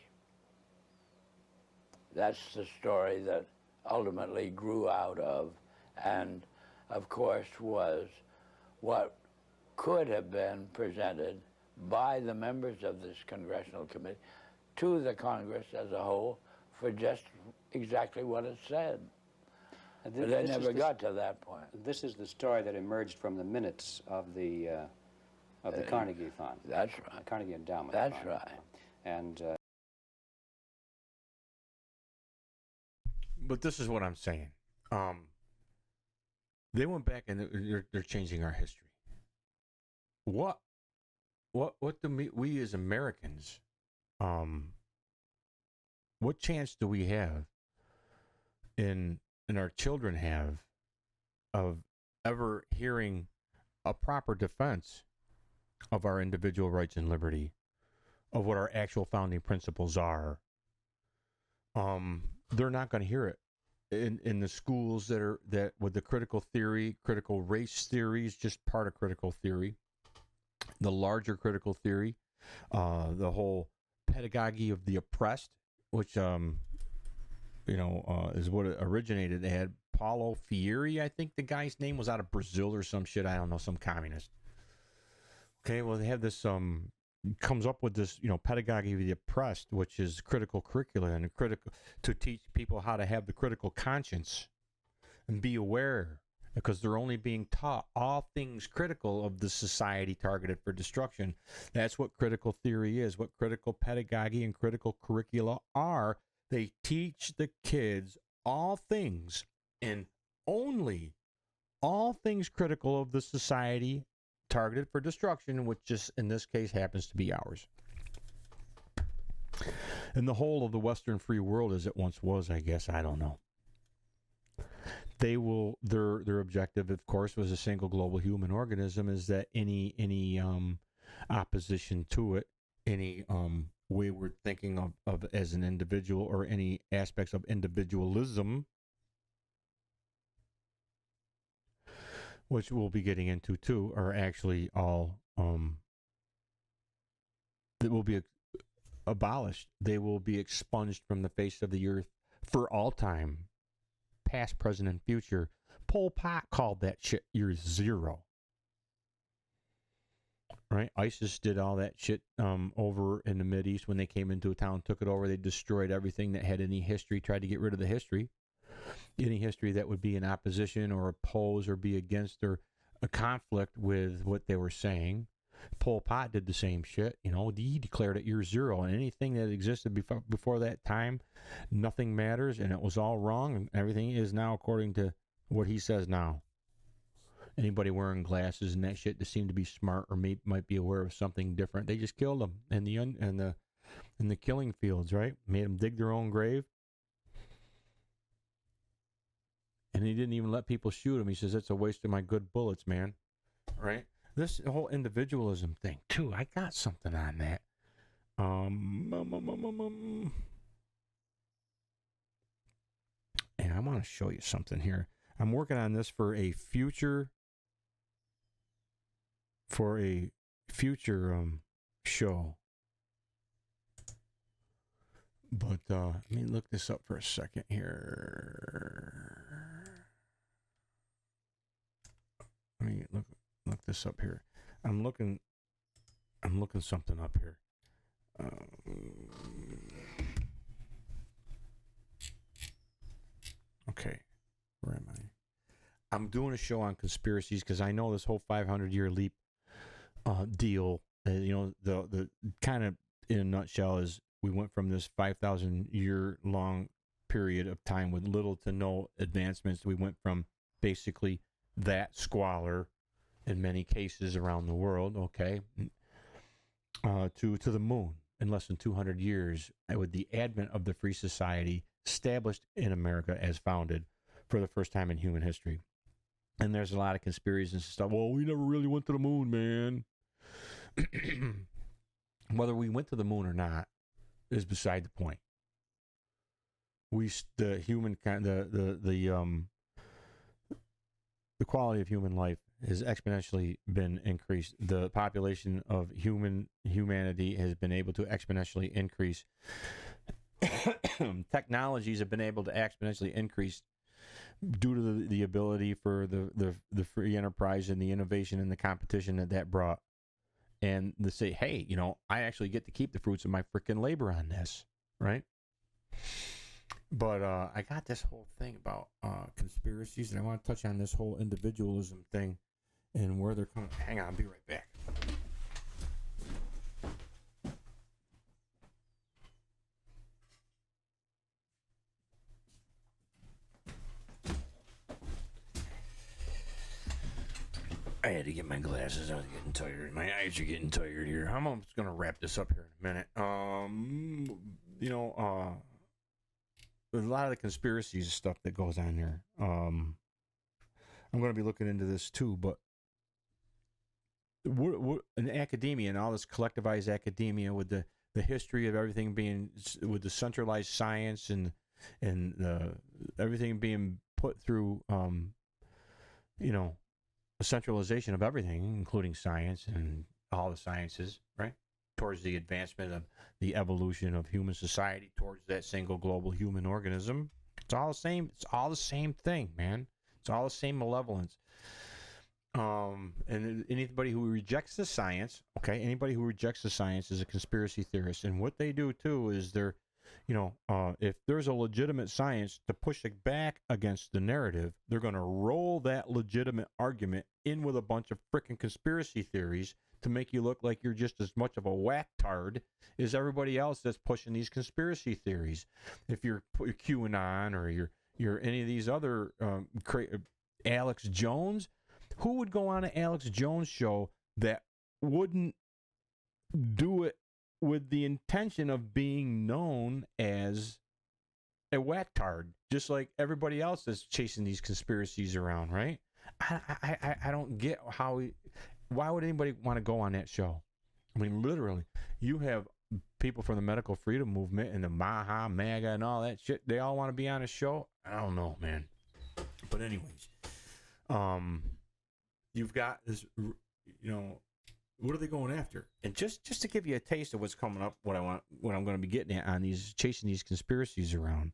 S2: That's the story that ultimately grew out of, and of course was what could have been presented by the members of this congressional committee to the Congress as a whole for just exactly what it said. But they never got to that point.
S3: This is the story that emerged from the minutes of the Carnegie Fund.
S2: That's right.
S3: Carnegie Endowment
S2: That's
S3: Fund.
S2: right.
S3: And
S1: but this is what I'm saying. They went back and they're changing our history. What do we as Americans, what chance do we have and our children have of ever hearing a proper defense of our individual rights and liberty, of what our actual founding principles are? They're not going to hear it in the schools that with the critical theory, critical race theory is just part of critical theory. The larger critical theory, the whole pedagogy of the oppressed, which is what it originated. They had Paulo Freire, I think the guy's name was, out of Brazil or some shit. I don't know, some communist. Okay, well, they have this comes up with this, pedagogy of the oppressed, which is critical curricula and critical to teach people how to have the critical conscience and be aware because they're only being taught all things critical of the society targeted for destruction. That's what critical theory is, what critical pedagogy and critical curricula are. They teach the kids all things and only all things critical of the society targeted for destruction, which just in this case happens to be ours. And the whole of the Western free world as it once was, I guess, I don't know. They will, their objective, of course, was a single global human organism, is that any opposition to it, any wayward thinking of as an individual, or any aspects of individualism, which we'll be getting into too, are actually all that will be abolished. They will be expunged from the face of the earth for all time, past, present, and future. Pol Pot called that shit year zero. Right? ISIS did all that shit over in the Mideast when they came into a town, took it over. They destroyed everything that had any history, tried to get rid of the history. Any history that would be in opposition or oppose or be against or a conflict with what they were saying. Pol Pot did the same shit. You know, he declared it year zero, and anything that existed before that time, nothing matters, and it was all wrong, and everything is now according to what he says now. Anybody wearing glasses and that shit that seemed to be smart or might be aware of something different, they just killed them in the killing fields, right? Made them dig their own grave. And he didn't even let people shoot him. He says, it's a waste of my good bullets, man. Right? This whole individualism thing, too. I got something on that. And I want to show you something here. I'm working on this for a future show. But let me look this up for a second here. Let me look this up here. I'm looking something up here. Okay, where am I? I'm doing a show on conspiracies because I know this whole 500-year leap deal. The kind of in a nutshell is we went from this 5,000-year long period of time with little to no advancements. We went from basically that squalor in many cases around the world, okay, to the moon in less than 200 years with the advent of the free society established in America as founded for the first time in human history. And there's a lot of conspiracies and stuff. Well, we never really went to the moon, man. Whether we went to the moon or not is beside the point. The quality of human life has exponentially been increased. The population of humanity has been able to exponentially increase. Technologies have been able to exponentially increase due to the ability for the free enterprise and the innovation and the competition that brought. And to say, hey, I actually get to keep the fruits of my freaking labor on this, right? But I got this whole thing about conspiracies, and I want to touch on this whole individualism thing and where they're coming. Hang on, I'll be right back. I had to get my glasses. I was getting tired. My eyes are getting tired here. I'm just going to wrap this up here in a minute. There's a lot of the conspiracies stuff that goes on there. I'm going to be looking into this too, but we're in academia and all this collectivized academia with the history of everything being with the centralized science and everything being put through, a centralization of everything, including science and all the sciences, right? Towards the advancement of the evolution of human society, towards that single global human organism. It's all the same. It's all the same thing, man. It's all the same malevolence. And anybody who rejects the science, okay, anybody who rejects the science is a conspiracy theorist. And what they do too is if there's a legitimate science to push it back against the narrative, they're going to roll that legitimate argument in with a bunch of freaking conspiracy theories to make you look like you're just as much of a whack-tard as everybody else that's pushing these conspiracy theories. If you're QAnon or you're any of these other Alex Jones, who would go on an Alex Jones show that wouldn't do it with the intention of being known as a whack-tard, just like everybody else that's chasing these conspiracies around, right? I don't get why would anybody want to go on that show? I mean, literally, you have people from the medical freedom movement and the MAGA and all that shit. They all want to be on a show. I don't know, man. But anyways, you've got this, what are they going after? And just to give you a taste of what's coming up, what I'm going to be getting at on these, chasing these conspiracies around,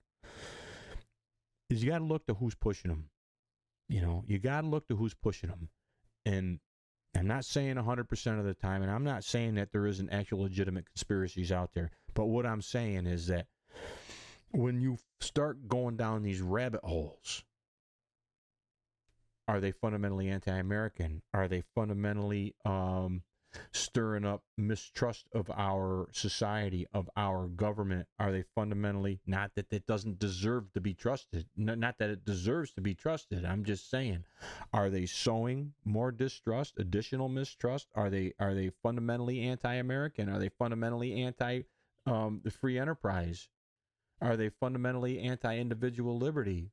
S1: is you got to look to who's pushing them. You got to look to who's pushing them. And I'm not saying 100% of the time, and I'm not saying that there isn't actual legitimate conspiracies out there. But what I'm saying is that when you start going down these rabbit holes, are they fundamentally anti-American? Are they fundamentally stirring up mistrust of our society, of our government? Are they fundamentally, not that it doesn't deserve to be trusted, not that it deserves to be trusted, I'm just saying, are they sowing more distrust, additional mistrust? Are they fundamentally anti-American? Are they fundamentally anti the free enterprise? Are they fundamentally anti-individual liberty?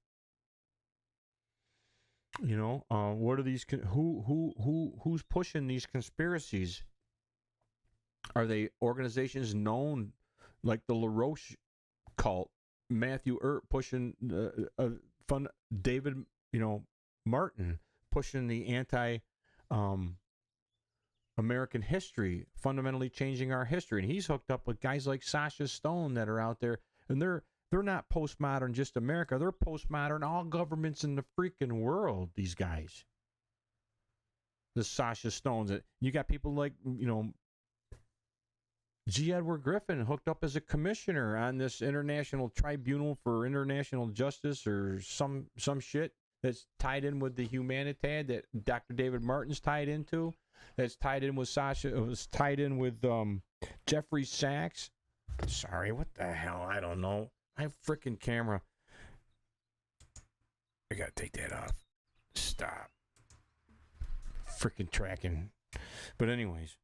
S1: What are these? Who's pushing these conspiracies? Are they organizations known like the LaRoche cult? Matthew Ert pushing David, Martin pushing the anti-American history, fundamentally changing our history, and he's hooked up with guys like Sasha Stone that are out there, and they're not postmodern just America. They're postmodern all governments in the freaking world, these guys. The Sasha Stones. You got people like, G. Edward Griffin hooked up as a commissioner on this International Tribunal for International Justice or some shit that's tied in with the Humanitad that Dr. David Martin's tied into. That's tied in with Sasha. It was tied in with Jeffrey Sachs. Sorry, what the hell? I don't know. My freaking camera. I gotta take that off. Stop. Freaking tracking. But anyways,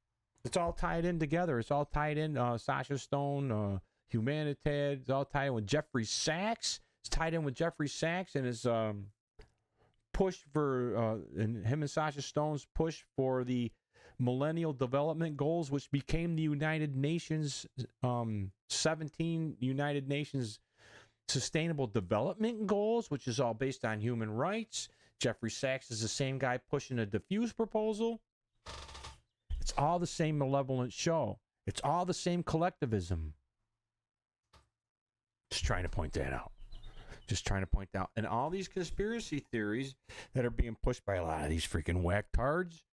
S1: it's all tied in together. It's all tied in. Sasha Stone, Humanitad. It's all tied in with Jeffrey Sachs. It's tied in with Jeffrey Sachs and his push for, and him and Sasha Stone's push for the Millennial Development Goals, which became the United Nations, 17 United Nations Sustainable Development Goals, which is all based on human rights. Jeffrey Sachs is the same guy pushing a diffuse proposal. It's all the same malevolent show. It's all the same collectivism. Just trying to point that out. And all these conspiracy theories that are being pushed by a lot of these freaking whack-tards.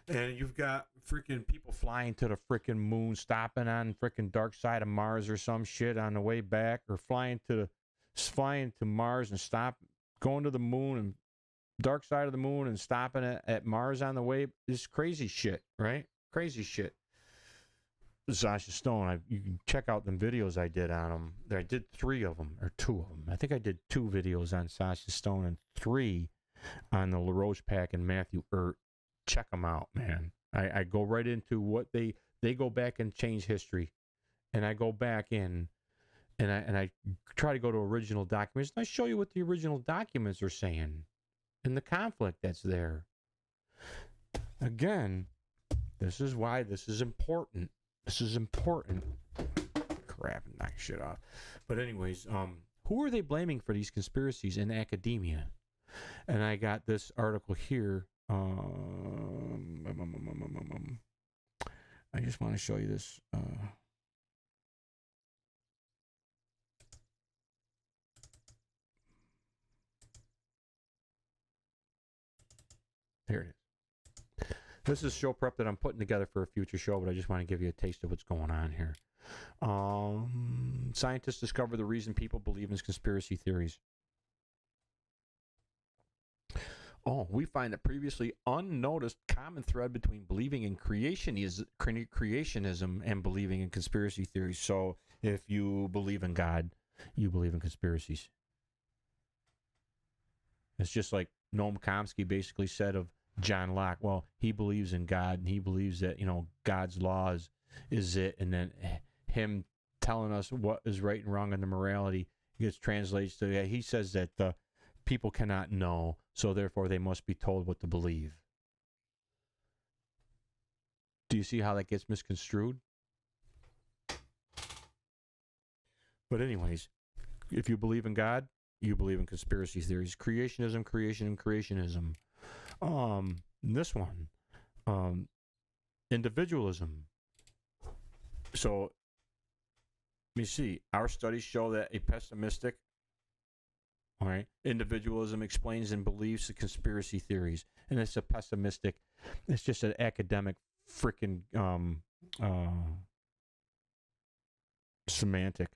S1: And you've got freaking people flying to the freaking moon, stopping on freaking dark side of Mars or some shit on the way back, or flying to Mars and going to the moon and dark side of the moon and stopping at Mars on the way. This crazy shit, right? Crazy shit. Sasha Stone, you can check out the videos I did on him. I did 3 of them, or 2 of them. I think I did 2 videos on Sasha Stone and 3 on the LaRoche Pack and Matthew Ert. Check them out, man. I go right into what they go back and change history, and I go back in and I try to go to original documents, and I show you what the original documents are saying and the conflict that's there. Again, this is why this is important. This is important. Crap, knock shit off. But anyways, who are they blaming for these conspiracies in academia? And I got this article here. I just want to show you this. Here it is. This is show prep that I'm putting together for a future show, but I just want to give you a taste of what's going on here. Scientists discover the reason people believe in conspiracy theories. Oh, we find a previously unnoticed common thread between believing in creationism and believing in conspiracy theories. So if you believe in God, you believe in conspiracies. It's just like Noam Chomsky basically said of John Locke. Well, he believes in God, and he believes that, God's laws is it. And then him telling us what is right and wrong in the morality gets translated to, he says that the people cannot know, so therefore they must be told what to believe. Do you see how that gets misconstrued? But anyways, if you believe in God, you believe in conspiracy theories. Creationism. This one, individualism. So, let me see. Our studies show that a pessimistic, all right, individualism explains and believes the conspiracy theories. And it's a pessimistic, it's just an academic freaking semantic.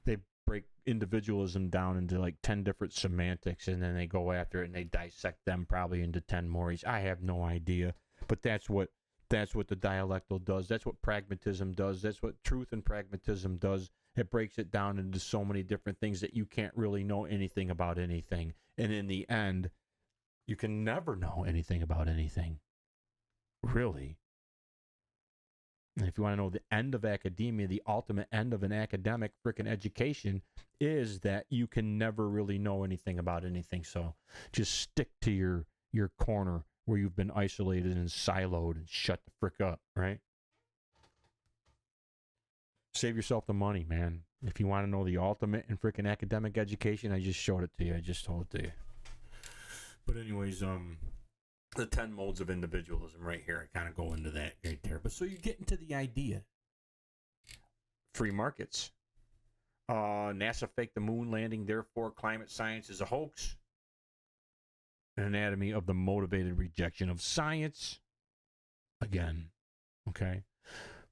S1: They break individualism down into like 10 different semantics, and then they go after it and they dissect them probably into 10 more each. I have no idea, but that's what the dialectal does. That's what pragmatism does. That's what truth and pragmatism does. It breaks it down into so many different things that you can't really know anything about anything. And in the end, you can never know anything about anything. Really. And if you want to know the end of academia, the ultimate end of an academic freaking education is that you can never really know anything about anything. So just stick to your corner where you've been isolated and siloed and shut the frick up, right? Save yourself the money, man. If you want to know the ultimate in freaking academic education, I just showed it to you. I just told it to you. But anyways, the 10 modes of individualism right here. I kind of go into that right there. But so you get into the idea. Free markets. NASA faked the moon landing, therefore climate science is a hoax. An anatomy of the motivated rejection of science. Again. Okay.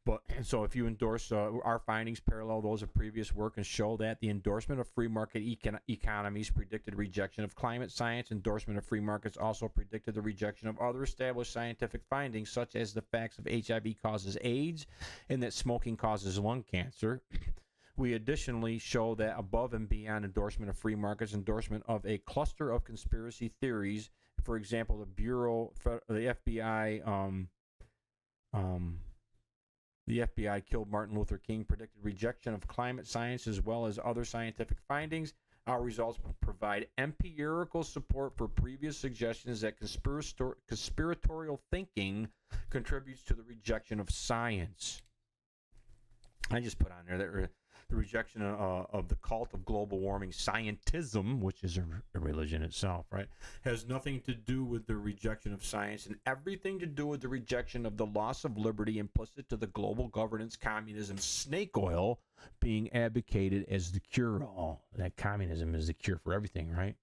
S1: But so if you endorse our findings parallel those of previous work and show that the endorsement of free market economies predicted rejection of climate science, endorsement of free markets also predicted the rejection of other established scientific findings, such as the facts of HIV causes AIDS and that smoking causes lung cancer. We additionally show that above and beyond endorsement of free markets, endorsement of a cluster of conspiracy theories, for example, the FBI killed Martin Luther King, predicted rejection of climate science as well as other scientific findings. Our results provide empirical support for previous suggestions that conspiratorial thinking contributes to the rejection of science. I just put on there that the rejection of the cult of global warming scientism, which is a religion itself, right, has nothing to do with the rejection of science and everything to do with the rejection of the loss of liberty implicit to the global governance communism snake oil being advocated as the cure-all. That communism is the cure for everything, right?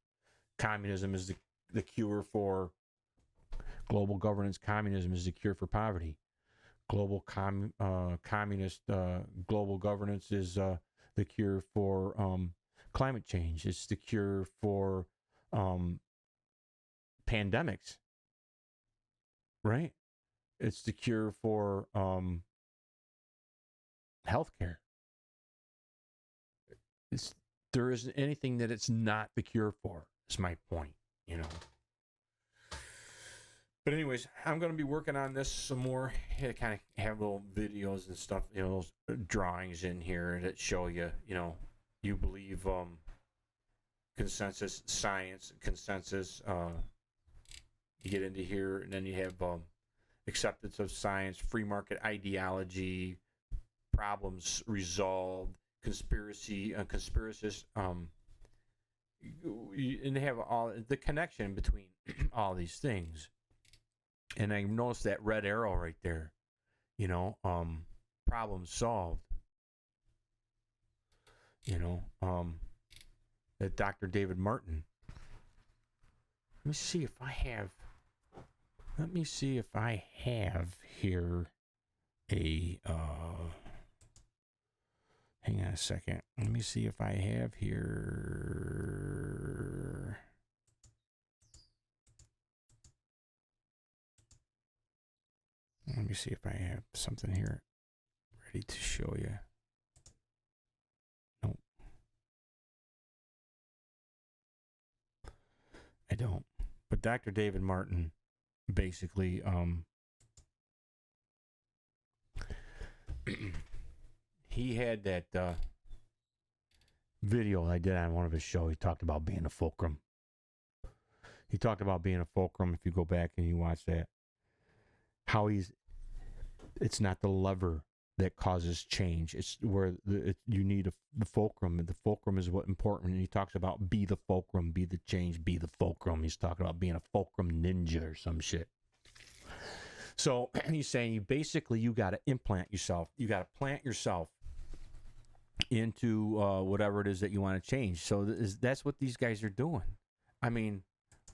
S1: Communism is the cure for global governance. Communism is the cure for poverty. Global communist global governance is the cure for climate change. It's the cure for pandemics, right? It's the cure for healthcare. There isn't anything that it's not the cure for. Is my point, But anyways, I'm going to be working on this some more. I kind of have little videos and stuff, those drawings in here that show you, you believe consensus science, consensus. You get into here, and then you have acceptance of science, free market ideology, problems resolved, conspiracy, conspiracist. And they have all the connection between all these things. And I noticed that red arrow right there, problem solved. That Dr. David Martin. Let me see if I have here a Hang on a second. Let me see if I have here. Let me see if I have something here ready to show you. Nope. I don't. But Dr. David Martin basically he had that video I did on one of his shows. He talked about being a fulcrum. He talked about being a fulcrum. If you go back and you watch that, how it's not the lever that causes change. It's where you need the fulcrum. And the fulcrum is what important. And he talks about be the fulcrum, be the change, be the fulcrum. He's talking about being a fulcrum ninja or some shit. So he's saying you got to implant yourself. You got to plant yourself into whatever it is that you want to change. So that's what these guys are doing. I mean,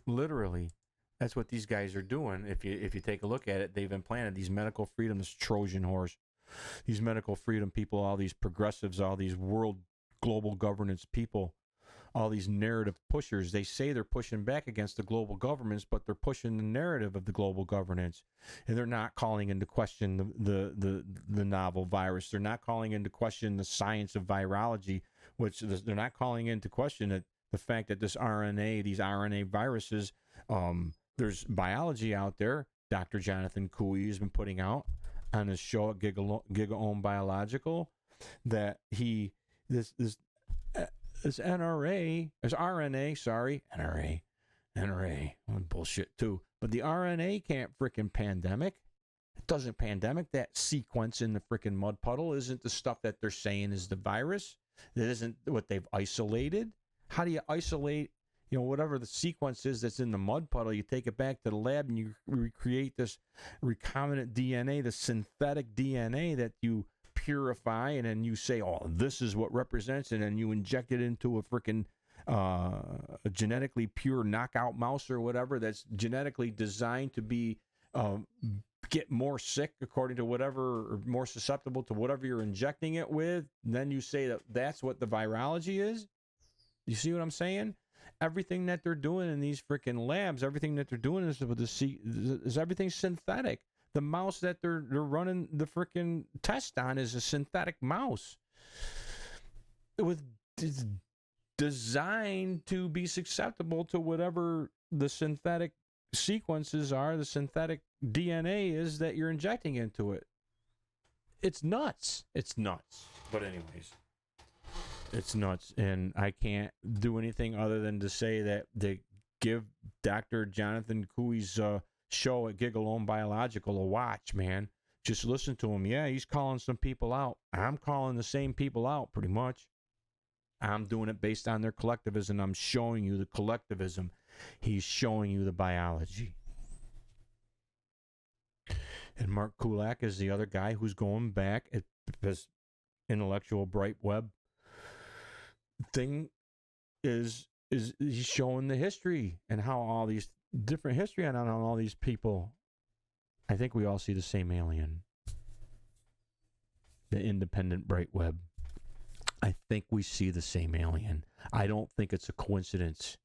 S1: literally, that's what these guys are doing. If you take a look at it, they've implanted these medical freedom, this Trojan horse, these medical freedom people, all these progressives, all these world global governance people, all these narrative pushers. They say they're pushing back against the global governments, but they're pushing the narrative of the global governance, and they're not calling into question the novel virus. They're not calling into question the science of virology, which they're not calling into question that the fact that these RNA viruses, there's biology out there. Dr. Jonathan Cooey has been putting out on his show at Gigaome Biological that this NRA, there's RNA, sorry, NRA, bullshit too. But the RNA can't frickin' pandemic. It doesn't pandemic. That sequence in the frickin' mud puddle isn't the stuff that they're saying is the virus. That isn't what they've isolated. How do you isolate, whatever the sequence is that's in the mud puddle? You take it back to the lab and you recreate this recombinant DNA, the synthetic DNA that you purify, and then you say, oh, this is what represents it, and you inject it into a freaking a genetically pure knockout mouse or whatever that's genetically designed to be get more sick according to whatever, or more susceptible to whatever you're injecting it with. And then you say that that's what the virology is. You see what I'm saying? Everything that they're doing in these freaking labs, everything that they're doing is everything synthetic. The mouse that they're running the freaking test on is a synthetic mouse. It's designed to be susceptible to whatever the synthetic sequences are, the synthetic DNA is that you're injecting into it. It's nuts. But anyways, it's nuts. And I can't do anything other than to say that they give Dr. Jonathan Cooey's show at Gigaome Biological a watch, man. Just listen to him. Yeah, he's calling some people out. I'm calling the same people out, pretty much. I'm doing it based on their collectivism. I'm showing you the collectivism. He's showing you the biology. And Mark Kulacz is the other guy who's going back at this intellectual bright web thing. Is he's showing the history and how all these different history on all these people. I think we all see the same alien. The independent bright web. I think we see the same alien. I don't think it's a coincidence.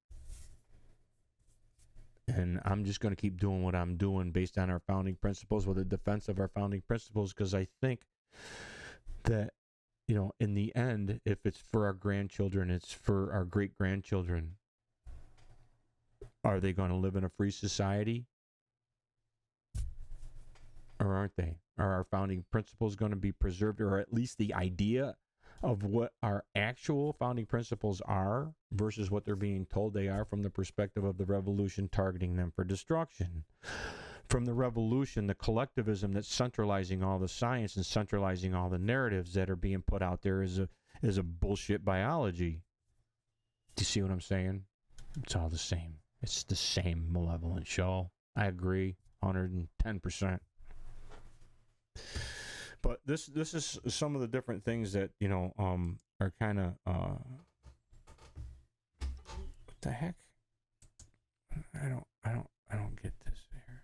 S1: And I'm just going to keep doing what I'm doing based on our founding principles, with a defense of our founding principles, because I think that, in the end, if it's for our grandchildren, it's for our great-grandchildren. Are they going to live in a free society? Or aren't they? Are our founding principles going to be preserved, or at least the idea of what our actual founding principles are versus what they're being told they are from the perspective of the revolution targeting them for destruction? From the revolution, the collectivism that's centralizing all the science and centralizing all the narratives that are being put out there is a bullshit biology. Do you see what I'm saying? It's all the same. It's the same malevolent show. I agree, 110%. But this is some of the different things that are kind of what the heck? I don't get this here.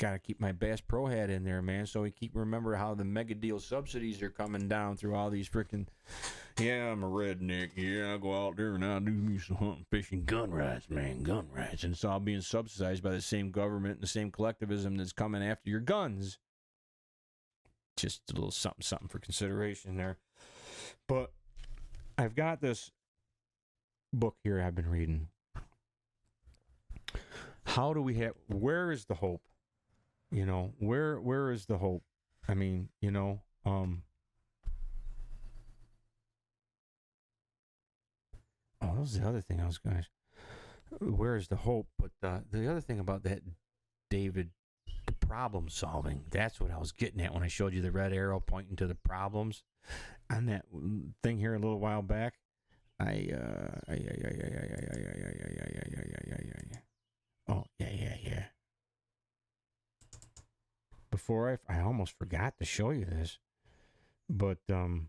S1: Got to keep my Bass Pro hat in there, man, so we keep remember how the mega deal subsidies are coming down through all these freaking. Yeah, I'm a redneck. Yeah, I go out there and I do me some hunting, fishing, gun rights, man, gun rights, and it's all being subsidized by the same government and the same collectivism that's coming after your guns. Just a little something for consideration there. But I've got this book here I've been reading. How do we have? Where is the hope? You know, where is the hope? I mean, you know, oh, that was the other thing I was going to. Where is the hope? But the other thing about that, David, the problem solving. That's what I was getting at when I showed you the red arrow pointing to the problems on that thing here a little while back. Oh, yeah. Before I almost forgot to show you this, but I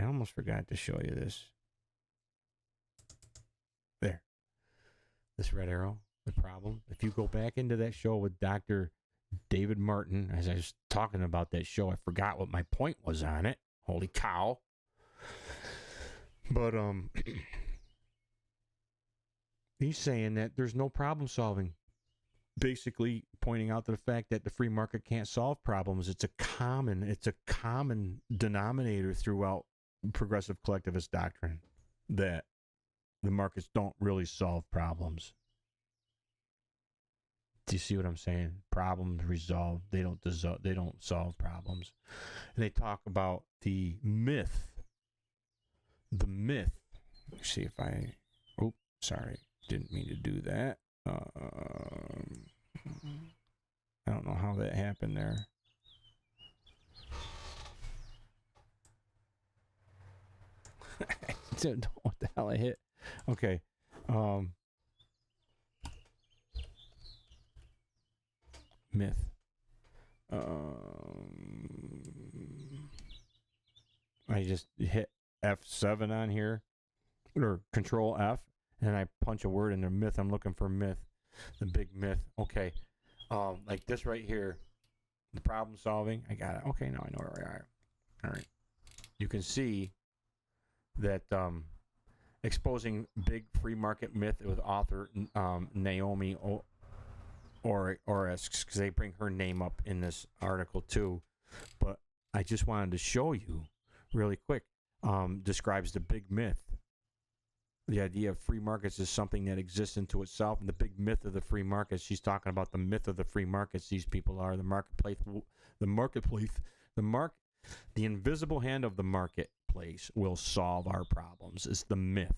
S1: almost forgot to show you this. There. This red arrow, the problem. If you go back into that show with Dr. David Martin, as I was talking about that show, I forgot what my point was on it. Holy cow. But he's saying that there's no problem solving. Basically pointing out to the fact that the free market can't solve problems. It's a common denominator throughout progressive collectivist doctrine that the markets don't really solve problems. Do you see what I'm saying? Problems resolve. They don't solve problems. And they talk about the myth. The myth. Let's see if I. Oh, sorry, didn't mean to do that. I don't know how that happened there. I don't know what the hell I hit. Okay. Myth. I just hit F7 on here, or Control F, and I punch a word in the myth. I'm looking for myth, the big myth. Okay, like this right here, the problem solving. I got it. Okay, now I know where we are. All right, you can see that exposing big free market myth with author Naomi Oreskes, because they bring her name up in this article too. But I just wanted to show you really quick. Describes the big myth. The idea of free markets is something that exists into itself, and the big myth of the free markets. She's talking about the myth of the free markets. These people are the invisible hand of the marketplace will solve our problems. It's the myth.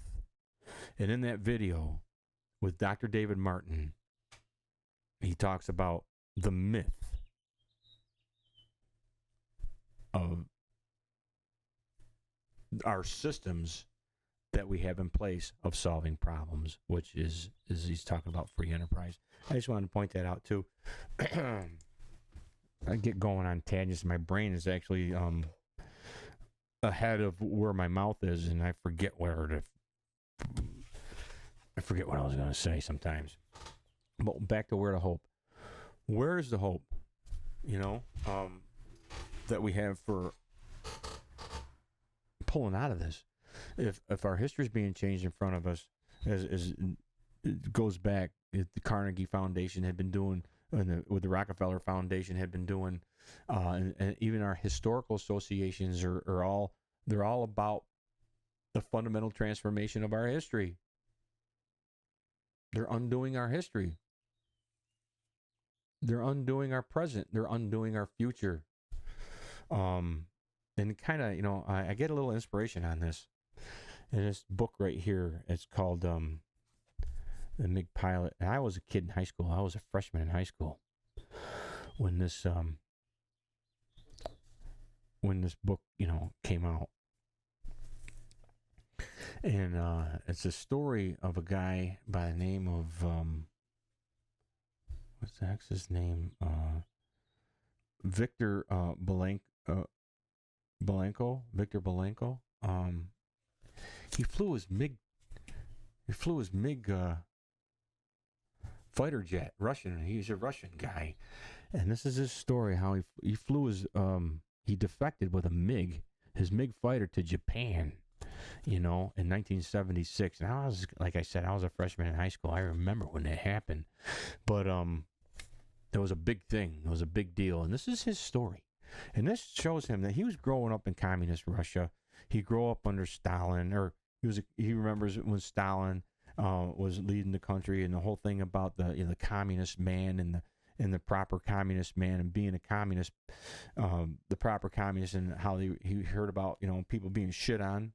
S1: And in that video with Dr. David Martin, he talks about the myth of our systems that we have in place of solving problems, which is he's talking about free enterprise. I just wanted to point that out too. I get going on tangents. My brain is actually ahead of where my mouth is, and I forget what I was going to say sometimes. But back to where the hope. Where is the hope? You know, that we have for pulling out of this. If our history is being changed in front of us, as it goes back, the Carnegie Foundation had been doing, with the Rockefeller Foundation had been doing, and even our historical associations are all about the fundamental transformation of our history. They're undoing our history. They're undoing our present. They're undoing our future. And kind of, I get a little inspiration on this. In this book right here, it's called The MIG Pilot. And I was a kid in high school. I was a freshman in high school when this book, came out. And it's a story of a guy by the name of what's the heck's his name? Victor Belenko. Victor Belenko. He flew his MiG fighter jet, Russian. He's a Russian guy. And this is his story, how he flew he defected with a MiG, his MiG fighter to Japan, in 1976. And like I said, I was a freshman in high school. I remember when that happened. But it was a big thing. It was a big deal. And this is his story. And this shows him that he was growing up in communist Russia. He grew up under Stalin, or he remembers when Stalin was leading the country, and the whole thing about the communist man and the proper communist man, and being a communist, the proper communist, and how he heard about people being shit on,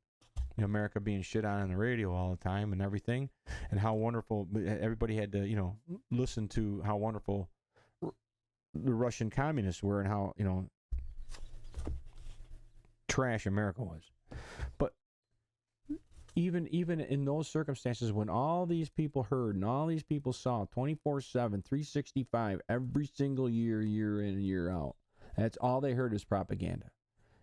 S1: America being shit on the radio all the time and everything, and how wonderful everybody had to listen to how wonderful the Russian communists were, and how trash America was. But even in those circumstances, when all these people heard and all these people saw 24/7, 365, every single year in and year out, that's all they heard is propaganda.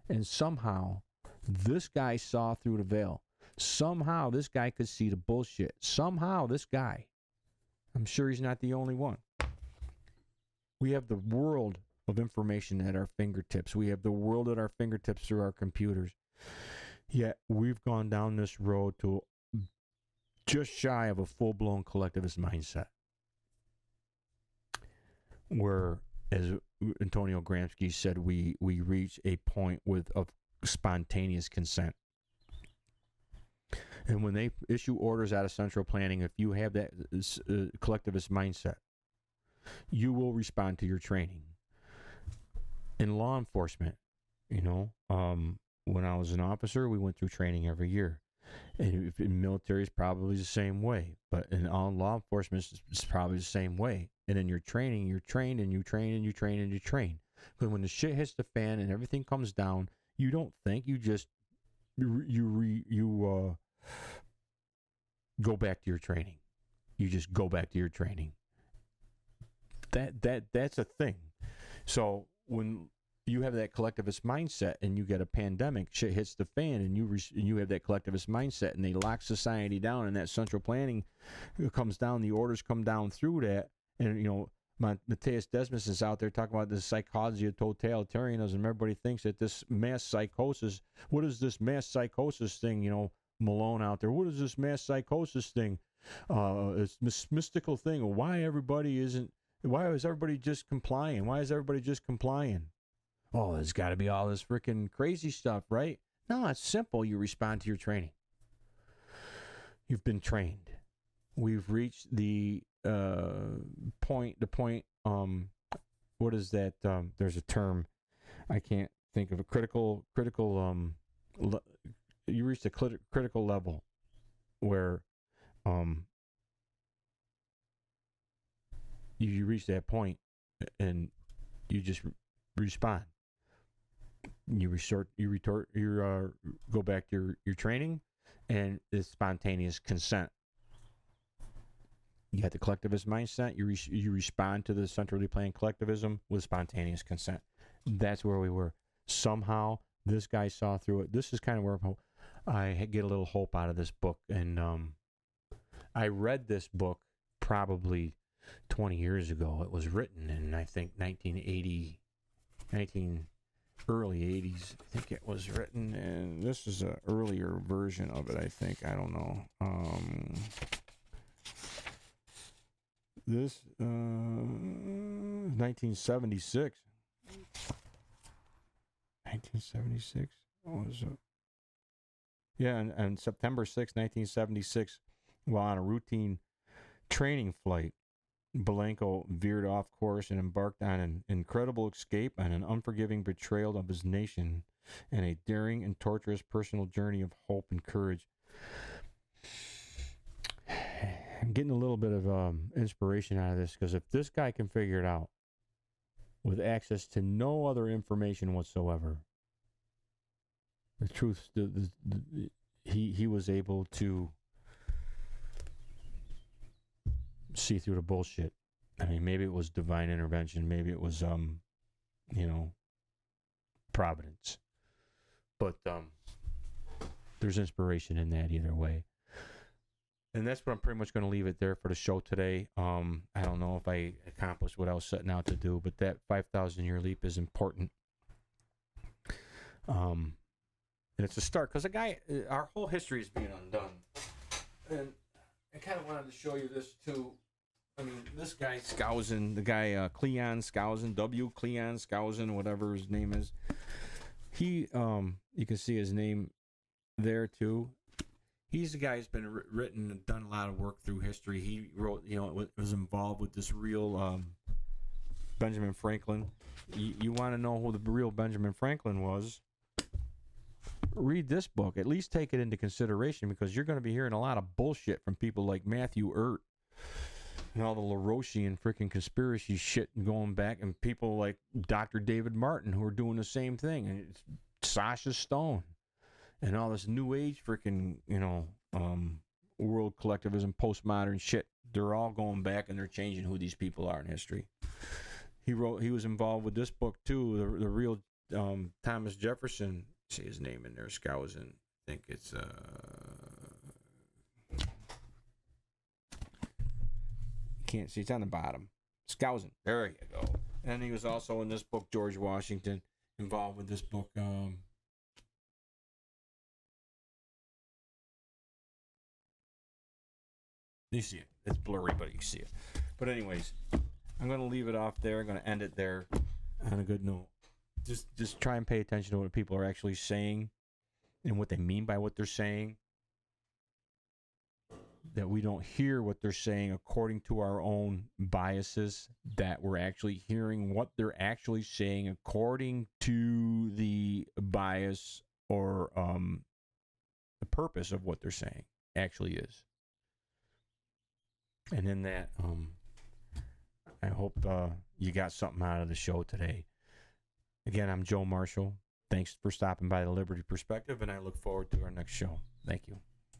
S1: And somehow this guy saw through the veil. Somehow this guy could see the bullshit. Somehow this guy, I'm sure he's not the only one. We have the world of information at our fingertips. We have the world at our fingertips through our computers. Yet we've gone down this road to just shy of a full-blown collectivist mindset, where, as Antonio Gramsci said, we reach a point of spontaneous consent. And when they issue orders out of central planning, if you have that collectivist mindset, you will respond to your training. In law enforcement, when I was an officer, we went through training every year. And in military, it's probably the same way. But in all law enforcement, it's probably the same way. And in your training, you're trained and you train and you train and you train. But when the shit hits the fan and everything comes down, you don't think. You just go back to your training. You just go back to your training. That's a thing. So when you have that collectivist mindset and you get a pandemic, shit hits the fan, and you have that collectivist mindset, and they lock society down, and that central planning comes down, the orders come down through that, and Matthias Desmus is out there talking about the psychology of totalitarianism. Everybody thinks that this mass psychosis, what is this mass psychosis thing, Malone out there, what is this mass psychosis thing? It's this mystical thing. Why is everybody just complying? Why is everybody just complying? Oh, there's got to be all this freaking crazy stuff, right? No, it's simple. You respond to your training. You've been trained. We've reached the point, what is that? There's a term. I can't think of a critical, you reach a critical level where you reach that point and you just respond. You go back to your training, and it's spontaneous consent. You got the collectivist mindset. You respond to the centrally planned collectivism with spontaneous consent. That's where we were. Somehow, this guy saw through it. This is kind of where I get a little hope out of this book. And I read this book probably 20 years ago. It was written in, I think, early 80s. I think it was written, and this is an earlier version of it, I think. I don't know. This 1976. 1976. What was it? Yeah, and September 6, 1976, while on a routine training flight, Belenko veered off course and embarked on an incredible escape and an unforgiving betrayal of his nation, and a daring and torturous personal journey of hope and courage. I'm getting a little bit of inspiration out of this, because if this guy can figure it out with access to no other information whatsoever, the truth, he was able to see through the bullshit. I mean, maybe it was divine intervention, maybe it was providence, but there's inspiration in that either way. And that's what I'm pretty much going to leave it there for the show today. I don't know if I accomplished what I was setting out to do, but that 5,000-year leap is important. And it's a start, because our whole history is being undone. And I kind of wanted to show you this too. I mean, this guy Skousen, the guy Cleon Skousen, W. Cleon Skousen, whatever his name is. He, you can see his name there too. He's the guy who's been written and done a lot of work through history. He wrote, was involved with this real Benjamin Franklin. You want to know who the real Benjamin Franklin was? Read this book. At least take it into consideration, because you're going to be hearing a lot of bullshit from people like Matthew Urt and all the LaRochian freaking conspiracy shit going back, and people like Dr. David Martin who are doing the same thing, and it's Sasha Stone. And all this new age freaking, world collectivism, postmodern shit. They're all going back and they're changing who these people are in history. He was involved with this book too, the real Thomas Jefferson. See his name in there, Skousen. I think it's can't see, it's on the bottom. Skousen. There you go. And he was also in this book, George Washington, involved with this book. You see it. It's blurry, but you can see it. But anyways, I'm going to leave it off there. I'm going to end it there on a good note. Just try and pay attention to what people are actually saying and what they mean by what they're saying. That we don't hear what they're saying according to our own biases. That we're actually hearing what they're actually saying according to the bias or the purpose of what they're saying actually is. And in that, I hope you got something out of the show today. Again, I'm Joe Marshall. Thanks for stopping by The Liberty Perspective, and I look forward to our next show. Thank you.